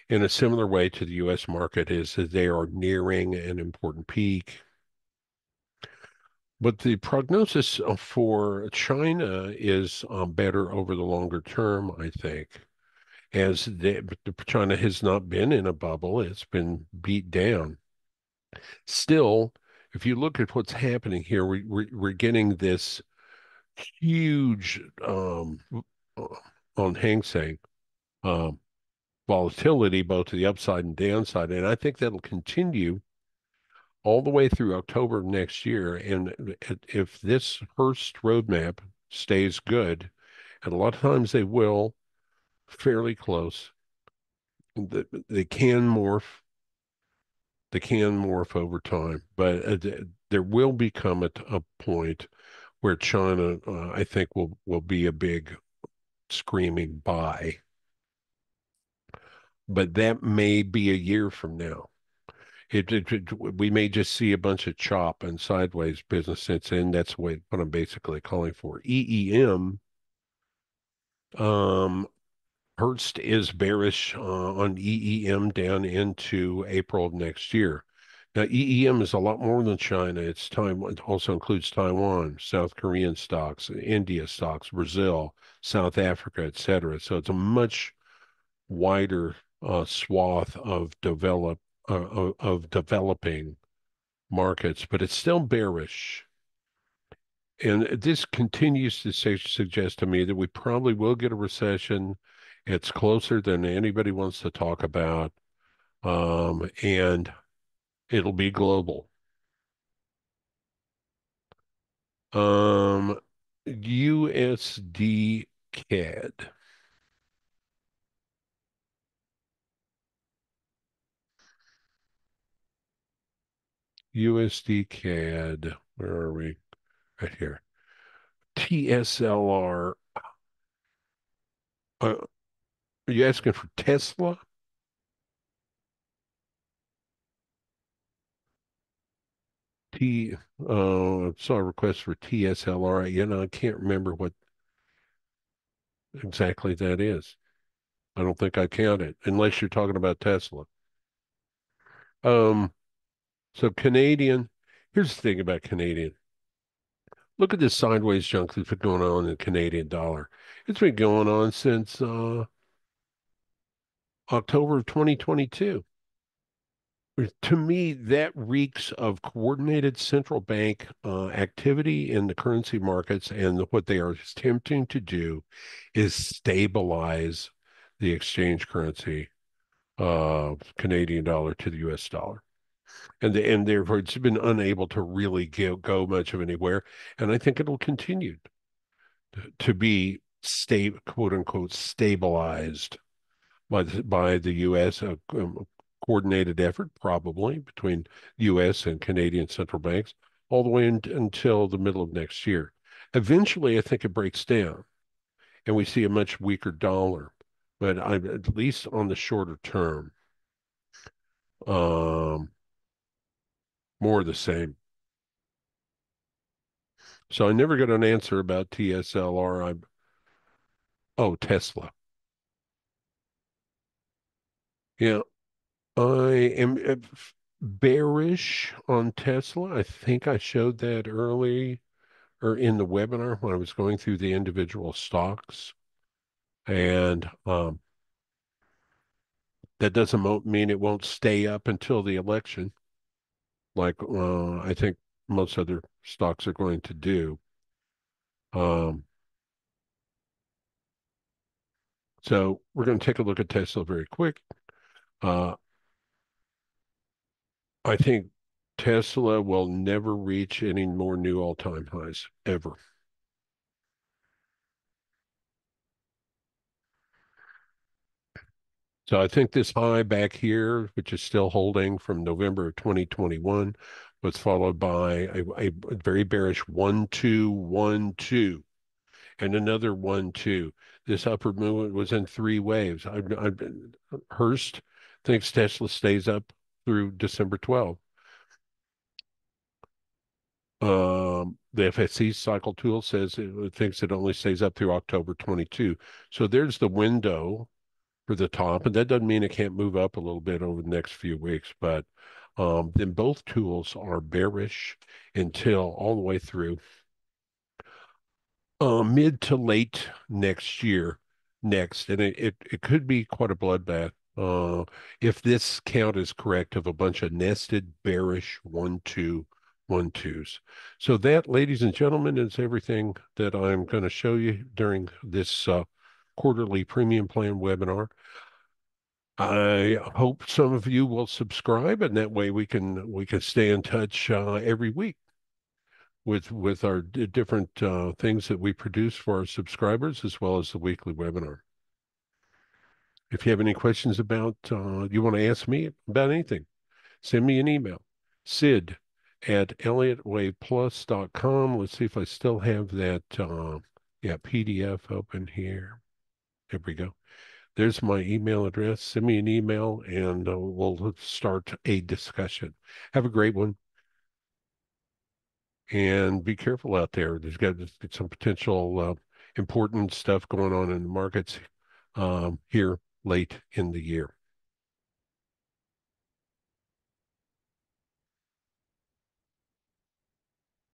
in a similar way to the U.S. market is that they are nearing an important peak. But the prognosis for China is better over the longer term, I think, as China has not been in a bubble, it's been beat down. Still, if you look at what's happening here, we're getting this huge uh, on Hang Seng um, volatility, both to the upside and downside, and I think that'll continue all the way through October of next year. And if this Hurst roadmap stays good, and a lot of times they will, fairly close, they can morph. They can morph over time, but there will become a point where China, I think, will be a big screaming buy. But that may be a year from now. We may just see a bunch of chop and sideways business since then. That's what I'm basically calling for. EEM, um, Hertz is bearish on EEM down into April of next year. Now, EEM is a lot more than China. It's Taiwan, it also includes Taiwan, South Korean stocks, India stocks, Brazil, South Africa, etc. So it's a much wider swath of developing markets, but it's still bearish. And this continues to suggest to me that we probably will get a recession. It's closer than anybody wants to talk about, and it'll be global. Um, USD CAD. USD CAD. Where are we? Right here. TSLR. Are you asking for Tesla? T. Saw a request for TSLR. I can't remember what exactly that is. I don't think I count it unless you're talking about Tesla. Um, so Canadian, here's the thing about Canadian. Look at this sideways junk that's been going on in the Canadian dollar. It's been going on since October of 2022. To me, that reeks of coordinated central bank activity in the currency markets, and what they are attempting to do is stabilize the exchange currency of Canadian dollar to the US dollar. And therefore it's been unable to really go much of anywhere. And I think it'll continue to be quote unquote stabilized by the U.S. Coordinated effort, probably between U.S. and Canadian central banks, all the way until the middle of next year. Eventually, I think it breaks down, and we see a much weaker dollar. But at least on the shorter term, um, more of the same. So I never got an answer about TSLR. Oh, Tesla. Yeah, I am bearish on Tesla. I think I showed that early or in the webinar when I was going through the individual stocks. And that doesn't mean it won't stay up until the election, like I think most other stocks are going to do. Um, so we're going to take a look at Tesla very quick. Uh, I think Tesla will never reach any more new all-time highs ever. So I think this high back here, which is still holding from November of 2021, was followed by a very bearish 1-2-1-2 and another 1-2. This upward movement was in three waves. Hurst thinks Tesla stays up through December 12th. The FSC cycle tool says it thinks it only stays up through October 22. So there's the window for the top, and that doesn't mean it can't move up a little bit over the next few weeks, but then both tools are bearish until all the way through mid to late next year next, and it could be quite a bloodbath. If this count is correct of a bunch of nested bearish 1-2-1-2s. So that, ladies and gentlemen, is everything that I'm going to show you during this quarterly premium plan webinar. I hope some of you will subscribe, and that way we can stay in touch every week with our different things that we produce for our subscribers, as well as the weekly webinar. If you have any questions about you want to ask me about anything, send me an email, Sid at ElliottWavePlus.com. Let's see if I still have that PDF open here. There we go. There's my email address. Send me an email and we'll start a discussion. Have a great one. And be careful out there. There's got some potential important stuff going on in the markets here late in the year.